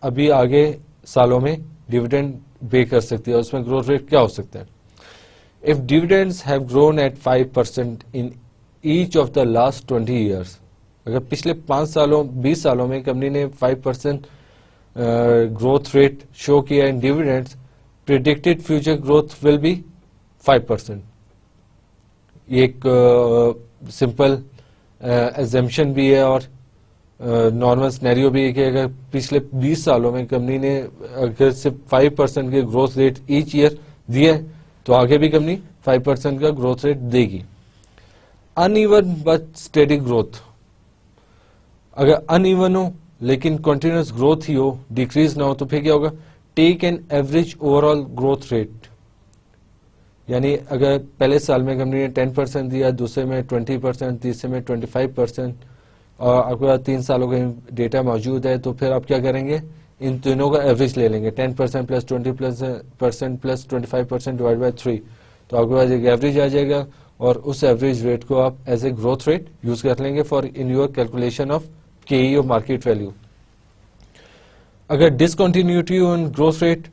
अभी आगे सालों में डिविडेंड पे कर सकती है, उसमें ग्रोथ रेट क्या हो सकता है। If dividends have grown at 5% in each of the last 20 years, अगर पिछले 5 सालों 20 सालों में कंपनी ने 5% ग्रोथ रेट शो किया in dividends, predicted future growth will be 5%। ये एक सिंपल एजम्पशन भी है और नॉर्मल सिनेरियो भी है कि अगर पिछले 20 सालों में कंपनी ने अगर सिर्फ 5% के ग्रोथ रेट ईच ईयर दिए तो आगे भी कंपनी 5% का ग्रोथ रेट देगी। अनइवन बट स्टेडी ग्रोथ, अगर अनइवन हो लेकिन कंटिन्यूअस ग्रोथ ही हो, डिक्रीज ना हो, तो फिर क्या होगा। Take an average overall growth rate, यानी अगर पहले साल में कंपनी ने 10% दिया, दूसरे में 20%, तीसरे में 25%, और आपके पास 3 सालों का डेटा मौजूद है, तो फिर आप क्या करेंगे, इन तीनों का एवरेज ले लेंगे। 10% प्लस 20% प्लस 25% डिवाइड बाय 3, तो आपके पास एक एवरेज आ जाएगा और उस एवरेज रेट को आप as a growth rate use कर लेंगे for in your calculation of KE और मार्केट वैल्यू। अगर डिसकंटिन्यूटी इन ग्रोथ रेट,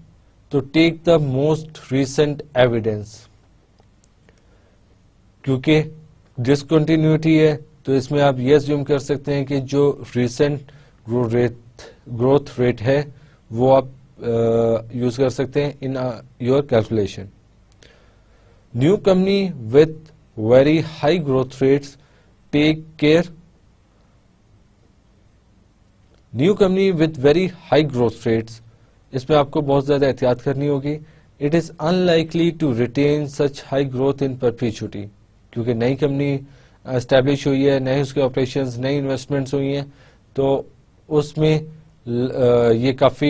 तो take the most recent evidence. क्योंकि डिसकंटिन्यूटी है तो इसमें आप ये अज्यूम कर सकते हैं कि जो रिसेंट ग्रोथ रेट है वो आप यूज कर सकते हैं in your calculation. New company with very high growth rates take care. New company with very high growth rates, इसमें आपको बहुत ज्यादा एहतियात करनी होगी। It is unlikely to retain such high growth in perpetuity, क्योंकि नई कंपनी एस्टैब्लिश हुई है, नए उसके ऑपरेशंस, नई इन्वेस्टमेंट्स हुई हैं, तो उसमें ये काफी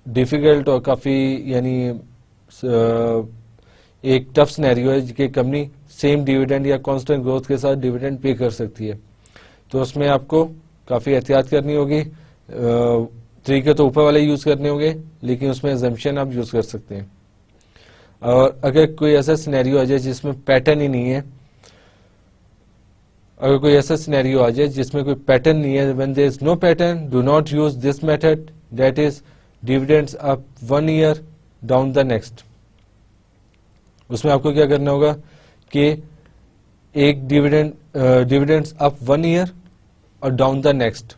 डिफिकल्ट और काफी यानी एक टफ सिनेरियो है कि कंपनी सेम डिविडेंड या कांस्टेंट ग्रोथ के साथ डिविडेंड पे कर सकती है। तो उसमें आपको काफी एहतियात करनी होगी। तरीके तो ऊपर वाले यूज करने होंगे, लेकिन उसमें अजम्पशन आप यूज कर सकते हैं। और अगर कोई ऐसा सिनेरियो आ जाए जिसमें पैटर्न ही नहीं है, अगर कोई ऐसा सिनेरियो आ जाए जिसमें कोई पैटर्न नहीं है, when there is no pattern, do not use this method, that is dividends up 1 year down the next. उसमें आपको क्या करना होगा कि एक डिविडेंड्स अप 1 ईयर और डाउन द नेक्स्ट,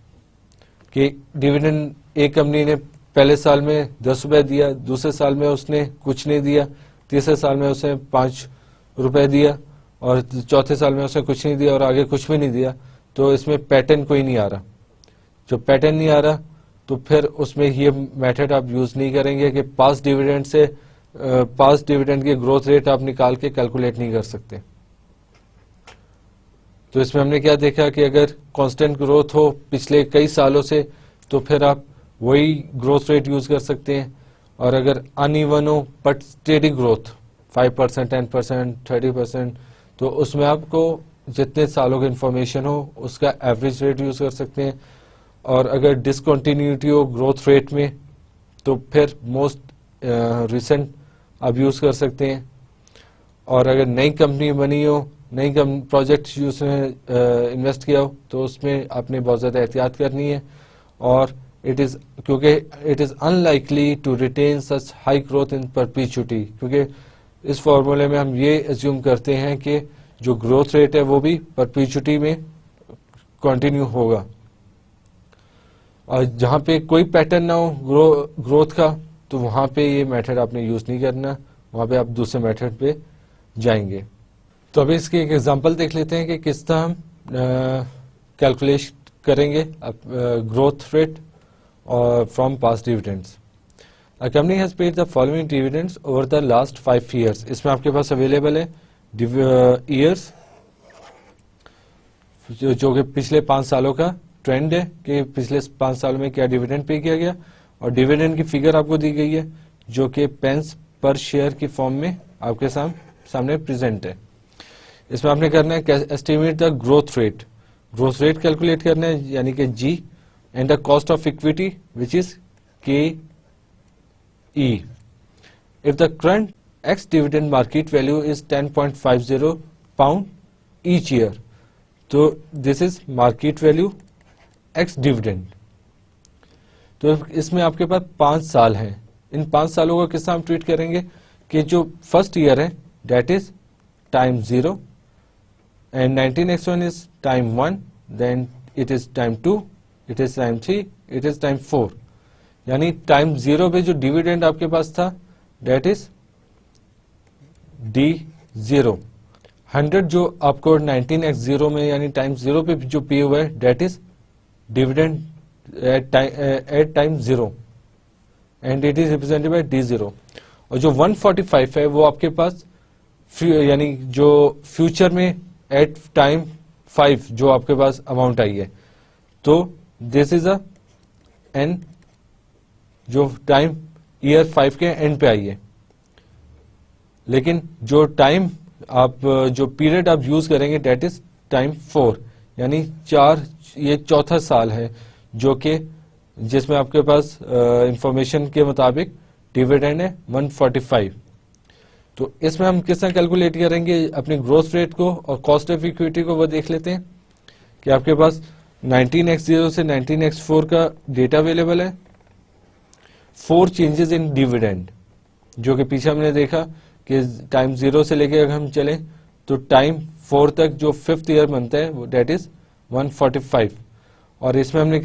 कि डिविडेंड एक कंपनी ने पहले साल में 10 रुपए दिया, दूसरे साल में उसने कुछ नहीं दिया, तीसरे साल में उसने 5 रुपए दिया और चौथे साल में उसने कुछ नहीं दिया और आगे कुछ भी नहीं दिया, तो इसमें पैटर्न कोई नहीं आ रहा। जो पैटर्न नहीं आ रहा तो फिर उसमें ये मेथड आप यूज नहीं करेंगे कि पास्ट डिविडेंड की ग्रोथ रेट आप निकाल के कैलकुलेट नहीं कर सकते। तो इसमें हमने क्या देखा कि अगर कांस्टेंट ग्रोथ हो पिछले कई सालों से, तो फिर आप वही ग्रोथ रेट यूज कर सकते हैं। और अगर अनइवन हो बट स्टेडी ग्रोथ 5%, 10%, 30%, तो उसमें आपको जितने सालों की इंफॉर्मेशन हो उसका एवरेज रेट यूज कर सकते हैं। और अगर डिसकंटिन्यूटी हो ग्रोथ रेट में, तो फिर मोस्ट रिसेंट आप यूज कर सकते हैं। और अगर नई कंपनी बनी हो, नई प्रोजेक्ट उसने इन्वेस्ट किया हो, तो उसमें आपने बहुत ज्यादा एहतियात करनी है। और क्योंकि it is unlikely to retain such high growth in perpetuity, क्योंकि इस फॉर्मूले में हम ये एज्यूम करते हैं कि जो ग्रोथ रेट है वो भी परपीचुटी में कंटिन्यू होगा। और जहां पे कोई पैटर्न ना हो ग्रोथ का, तो वहां पे ये मेथड आपने यूज नहीं करना, वहां पे आप दूसरे मेथड पे जाएंगे। तो अभी इसके एक एग्जांपल देख लेते हैं कि किस तरह हम कैलकुलेट करेंगे ग्रोथ रेट और from past dividends. A company has paid the following dividends over the last 5 years. इसमें आपके पास अवेलेबल है ईयर्स, जो कि पिछले 5 सालों का ट्रेंड है कि पिछले 5 सालों में क्या डिविडेंड पे किया गया, और डिविडेंड की फिगर आपको दी गई है जो कि पेंस पर शेयर की फॉर्म में आपके सामने प्रेजेंट है। इसमें आपने करना है estimate the growth rate, growth rate calculate करना है यानी कि G, and the cost of equity which is K E. If the current ex dividend market value is 10.50 pound each year, तो this is market value ex dividend. तो इसमें आपके पास 5 साल हैं। इन 5 सालों को किस तरह हम ट्रीट करेंगे कि जो फर्स्ट ईयर है that is time 0, and 19x1 is time 1, then it is time 2, it is time 3, it is time 4। यानी टाइम 0 पे जो डिविडेंड आपके पास था दैट इज D0। 100 जो आपको 19x0 में यानी टाइम 0 पे जो पे हुआ है that is dividend at time 0, and it is represented by D0। और जो 145 है वो आपके पास यानी जो फ्यूचर में एट टाइम 5 जो आपके पास अमाउंट आई है, तो दिस इज अ एन जो टाइम ईयर 5 के एंड पे आई है। लेकिन जो टाइम आप जो पीरियड आप यूज करेंगे दैट इज टाइम 4, यानी 4, ये चौथा साल है जो कि जिसमें आपके पास इंफॉर्मेशन के मुताबिक डिविडेंड है 145। तो इसमें हम किस तरह कैलकुलेट करेंगे अपनी ग्रोथ रेट को और कॉस्ट ऑफ इक्विटी को, वो देख लेते हैं कि आपके पास 19x0 से 19x4 का डेटा अवेलेबल है। 4 चेंजेस इन डिविडेंड जो कि पीछे हमने देखा कि टाइम 0 से लेके अगर हम चलें तो टाइम 4 तक जो 5th ईयर बनता है वो दैट इज 145। और इसमें हमने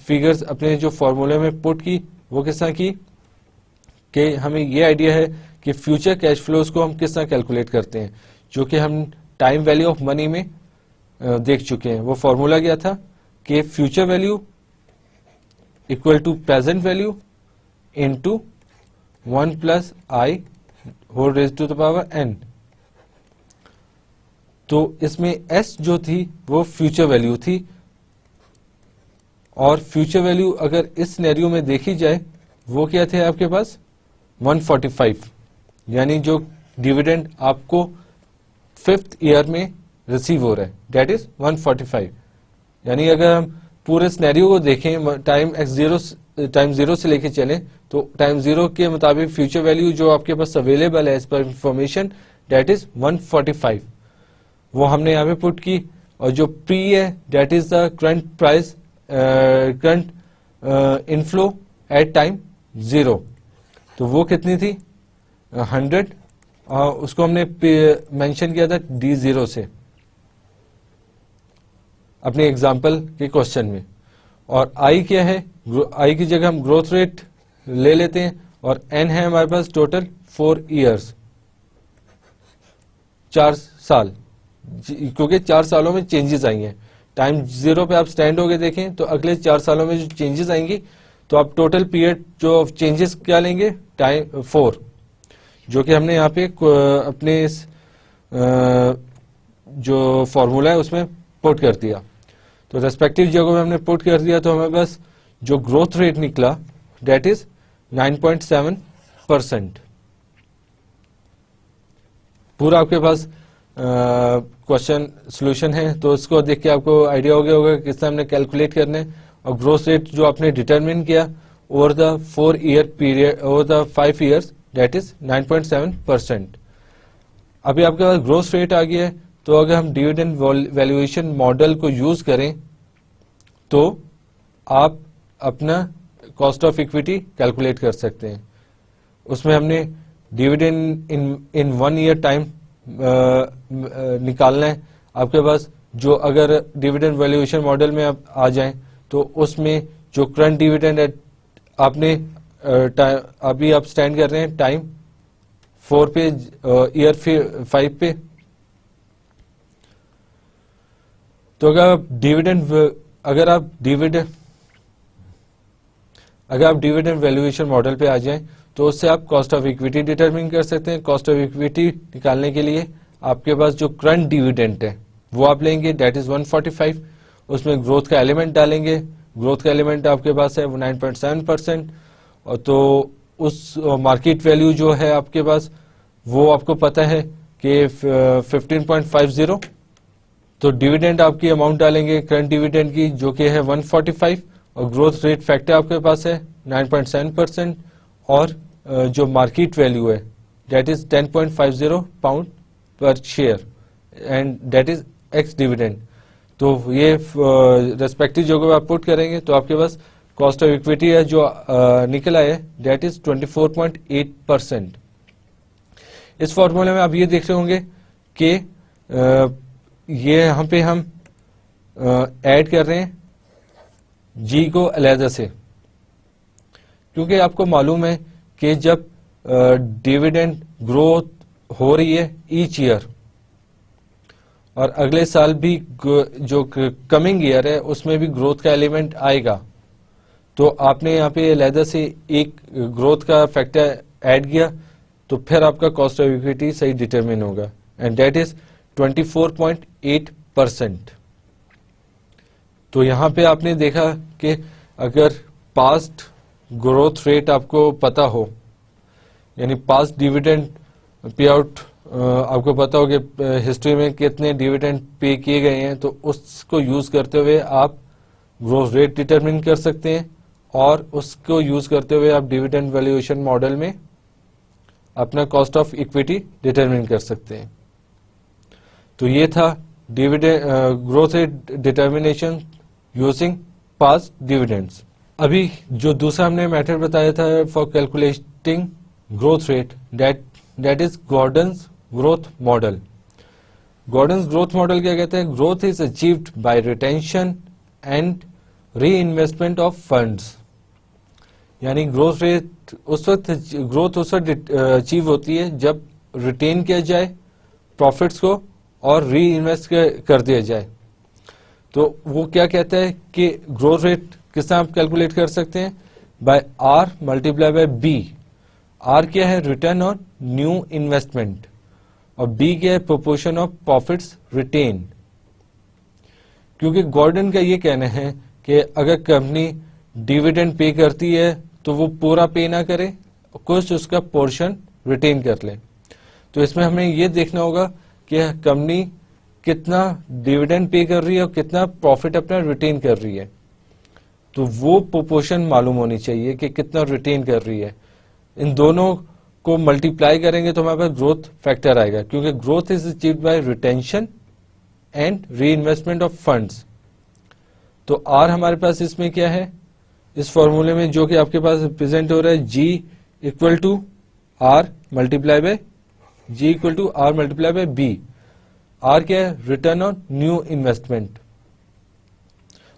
फिगर्स अपने जो फॉर्मूले में पुट की वो किस तरह की कि हमें ये आइडिया है कि फ्यूचर कैश फ्लोज को हम किस तरह कैलकुलेट करते हैं, जो कि हम टाइम वैल्यू ऑफ मनी में देख चुके हैं। वो फॉर्मूला क्या था कि future value equal to present value into 1 plus I whole raise to the power n। तो इसमें s जो थी वो फ्यूचर वैल्यू थी, और फ्यूचर वैल्यू अगर इस सिनेरियो में देखी जाए वो क्या थे आपके पास 145, यानी जो डिविडेंड आपको 5th ईयर में रिसीव हो रहा है दैट इज 145। यानी अगर हम पूरे सिनेरियो को देखें टाइम टाइम 0 से लेके चलें तो टाइम 0 के मुताबिक फ्यूचर वैल्यू जो आपके पास अवेलेबल है as per information that is 145, वो हमने यहाँ पे पुट की। और जो प्री है that is the current price current inflow at time 0, तो वो कितनी थी 100, उसको हमने मेंशन किया था D0 से अपने एग्जाम्पल के क्वेश्चन में। और आई क्या है, आई की जगह हम ग्रोथ रेट ले लेते हैं, और एन है हमारे पास टोटल 4 ईयर्स, 4 साल, क्योंकि 4 सालों में चेंजेस आई हैं। टाइम 0 पे आप स्टैंड होके देखें तो अगले 4 सालों में जो चेंजेस आएंगी तो आप टोटल पीरियड जो चेंजेस क्या लेंगे टाइम 4, जो कि हमने यहाँ पे अपने इस जो फॉर्मूला है उसमें पुट कर दिया। तो रेस्पेक्टिव जगह में हमने पुट कर दिया तो हमें बस जो ग्रोथ रेट निकला दैट इज 9.7%। पूरा आपके पास क्वेश्चन सोल्यूशन है, तो इसको देख के आपको आइडिया हो गया होगा किस तरह हमने कैलकुलेट करने। और ग्रोथ रेट जो आपने डिटरमिन किया over the 4 year period, over the 5 years that is 9.7%। अभी आपके पास ग्रोथ रेट आ गया है, तो अगर हम डिविडेंड वैल्यूएशन मॉडल को यूज करें तो आप अपना कॉस्ट ऑफ इक्विटी कैलकुलेट कर सकते हैं। उसमें हमने डिविडेंड इन 1 ईयर टाइम निकालना है। आपके पास जो अगर डिविडेंड वैल्यूएशन मॉडल में आप आ जाएं तो उसमें जो करंट डिविडेंड है आपने अभी आप स्टैंड कर रहे हैं टाइम 4 पे, ईयर 5 पे। तो अगर आप डिविडेंड वैल्यूएशन मॉडल पे आ जाएं तो उससे आप कॉस्ट ऑफ इक्विटी डिटरमिन कर सकते हैं। कॉस्ट ऑफ इक्विटी निकालने के लिए आपके पास जो करंट डिविडेंड है वो आप लेंगे, डेट इज 145, उसमें ग्रोथ का एलिमेंट डालेंगे, ग्रोथ का एलिमेंट आपके पास है वो 9.7%, और तो उस मार्केट वैल्यू जो है आपके पास वो आपको पता है कि 15.50, तो डिविडेंड आपकी अमाउंट डालेंगे करंट डिविडेंड की जो कि है 145, और ग्रोथ रेट फैक्टर आपके पास है 9.7%, और जो मार्केट वैल्यू है दैट इज 10.50 पाउंड पर share, and that is ex dividend. तो ये रेस्पेक्टिव जगह आप पुट करेंगे तो आपके पास कॉस्ट ऑफ इक्विटी है जो निकल आया है दैट इज 24.8%। इस फॉर्मूले में आप ये देख रहे होंगे कि ये यहाँ पे हम ऐड कर रहे हैं जी को अलहदा से, क्योंकि आपको मालूम है कि जब डिविडेंड ग्रोथ हो रही है ईच ईयर, और अगले साल भी जो कमिंग ईयर है उसमें भी ग्रोथ का एलिमेंट आएगा, तो आपने यहाँ पे अलहदा से एक ग्रोथ का फैक्टर ऐड किया तो फिर आपका कॉस्ट ऑफ इक्विटी सही डिटरमिन होगा, एंड दैट इज 24.8%। तो यहाँ पे आपने देखा कि अगर पास्ट ग्रोथ रेट आपको पता हो, यानी पास्ट डिविडेंड पे आउट आपको पता हो कि हिस्ट्री में कितने डिविडेंड पे किए गए हैं, तो उसको यूज करते हुए आप ग्रोथ रेट डिटरमिन कर सकते हैं, और उसको यूज करते हुए आप डिविडेंड वैल्यूएशन मॉडल में अपना कॉस्ट ऑफ इक्विटी डिटरमिन कर सकते हैं। तो ये था dividend growth rate determination using past dividends. अभी जो दूसरा हमने मेथड बताया था for calculating growth rate, that is Gordon's growth model. Gordon's growth model क्या कहते हैं? Growth is achieved by retention and re investment of funds, यानी ग्रोथ रेट उस वक्त अचीव होती है जब रिटेन किया जाए प्रॉफिट्स को और री इन्वेस्ट कर दिया जाए। तो वो क्या कहता है कि ग्रोथ रेट किस तरह आप कैलकुलेट कर सकते हैं? By R multiply by B. R क्या है? रिटर्न ऑन न्यू इन्वेस्टमेंट, और बी क्या है? Proportion of profits retain. क्योंकि गॉर्डन का ये कहना है कि अगर कंपनी डिविडेंड पे करती है तो वो पूरा पे ना करे, कुछ उसका पोर्शन रिटेन कर ले। तो इसमें हमें ये देखना होगा कि कंपनी कितना डिविडेंड पे कर रही है और कितना प्रॉफिट अपना रिटेन कर रही है, तो वो प्रोपोर्शन मालूम होनी चाहिए कि कितना रिटेन कर रही है। इन दोनों को मल्टीप्लाई करेंगे तो हमारे पास ग्रोथ फैक्टर आएगा, क्योंकि growth is achieved by retention and re investment of funds. तो आर हमारे पास इसमें क्या है इस फॉर्मूले में, जो कि आपके पास प्रेजेंट हो रहा है, G equal to R multiply by G equal to R multiply by B. R क्या है? Return on new investment.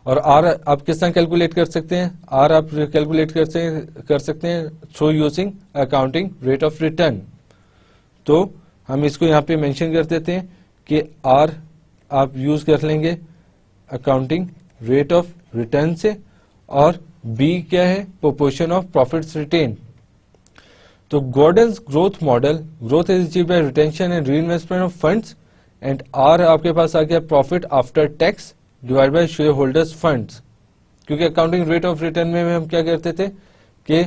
और आर आप किस तरह कैलकुलेट कर सकते हैं? आर आप कैलकुलेट कर सकते हैं through using accounting rate of return. तो हम इसको यहाँ पे मेंशन कर देते हैं कि आर आप यूज कर लेंगे अकाउंटिंग रेट ऑफ रिटर्न से, और बी क्या है? Proportion of profits retain. तो Gordon's growth model, growth is achieved by retention and reinvestment of funds, and R आपके पास आ गया profit after tax divide by share holders funds. क्योंकि अकाउंटिंग रेट ऑफ रिटर्न में हम क्या करते थे कि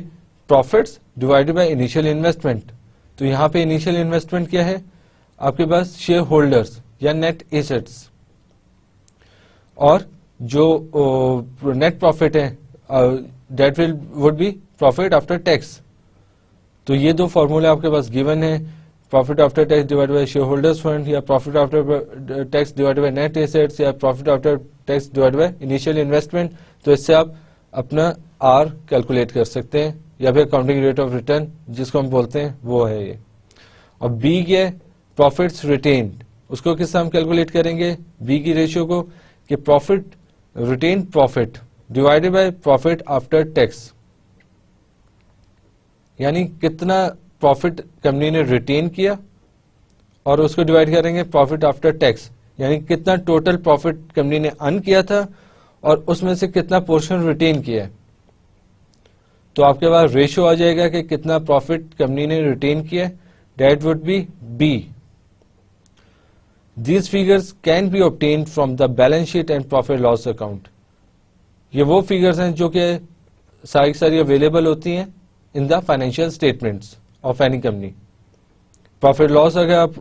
profits divided by initial investment. तो यहाँ पे इनिशियल इन्वेस्टमेंट क्या है आपके पास? शेयर होल्डर्स या नेट एसेट्स, और जो नेट प्रॉफिट है that would be profit after tax. तो ये दो फॉर्मूले आपके पास गिवन है, profit after tax divided by share holders fund, या profit after tax divided by net assets, या profit after tax divided by initial investment. तो इससे आप अपना आर कैलकुलेट कर सकते हैं, या फिर अकाउंटिंग रेट ऑफ रिटर्न जिसको हम बोलते हैं वो है ये। और बी के प्रॉफिट्स रिटेन्ड, उसको किस हम कैलकुलेट करेंगे बी की रेशियो को, कि profit retain profit divided by profit after tax, यानी कितना प्रॉफिट कंपनी ने रिटेन किया और उसको डिवाइड करेंगे प्रॉफिट आफ्टर टैक्स, यानी कितना टोटल प्रॉफिट कंपनी ने अर्न किया था और उसमें से कितना पोर्शन रिटेन किया है। तो आपके पास रेशियो आ जाएगा कि कितना प्रॉफिट कंपनी ने रिटेन किया, that would be B. These figures can be obtained from the balance sheet and profit loss account. ये वो फिगर्स हैं जो कि सारी अवेलेबल होती हैं in the financial statements of any company. Profit loss अगर आप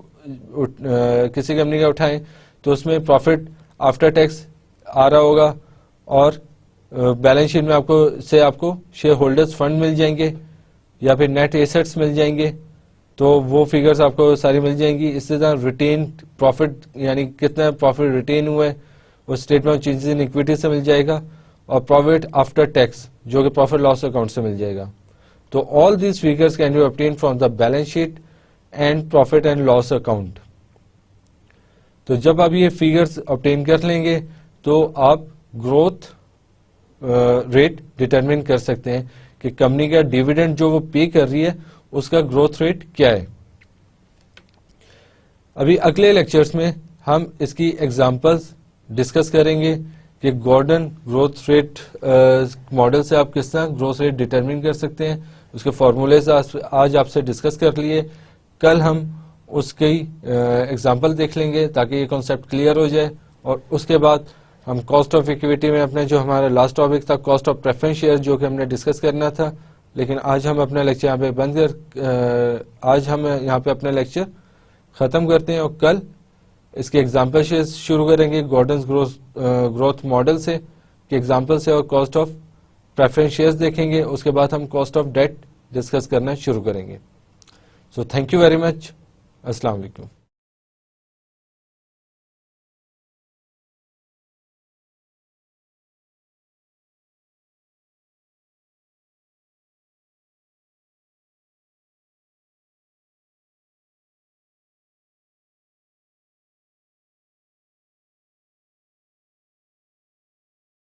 किसी कंपनी का उठाएं तो उसमें प्रॉफिट आफ्टर टैक्स आ रहा होगा और बैलेंस शीट में आपको शेयर होल्डर्स फंड मिल जाएंगे या फिर नेट एसेट्स मिल जाएंगे, तो वो फिगर्स आपको सारी मिल जाएंगी. इससे ज़्यादा रिटेन प्रॉफिट यानी कितना प्रॉफिट रिटेन हुआ है वो statement of changes in equity से मिल जाएगा और प्रॉफिट आफ्टर टैक्स जो कि प्रॉफिट लॉस अकाउंट से मिल जाएगा. तो all these figures can be obtain from the balance sheet and profit and loss account. तो जब आप ये फिगर्स ऑब्टेन कर लेंगे तो आप ग्रोथ रेट डिटरमिन कर सकते हैं कि कंपनी का डिविडेंड जो वो पे कर रही है उसका ग्रोथ रेट क्या है. अभी अगले लेक्चर्स में हम इसकी एग्जांपल्स डिस्कस करेंगे कि गॉर्डन ग्रोथ रेट मॉडल से आप किस तरह ग्रोथ रेट डिटरमिन कर सकते हैं. उसके फॉर्मूलेज आज आपसे डिस्कस कर लिए. कल हम उसकी एग्जांपल देख लेंगे ताकि ये कॉन्सेप्ट क्लियर हो जाए और उसके बाद हम कॉस्ट ऑफ इक्विटी में अपने जो हमारा लास्ट टॉपिक था कॉस्ट ऑफ प्रेफरेंस शेयर जो कि हमने डिस्कस करना था, लेकिन आज हम अपना लेक्चर यहाँ पे आज हम यहाँ पे अपना लेक्चर ख़त्म करते हैं और कल इसके एग्जाम्पल से शुरू करेंगे गॉर्डन्स ग्रोथ मॉडल से कि एग्जाम्पल से और कॉस्ट ऑफ प्रेफरेंस शेयर्स देखेंगे. उसके बाद हम कॉस्ट ऑफ डेट डिस्कस करना शुरू करेंगे. So thank you very much. अस्सलाम वालेकुम.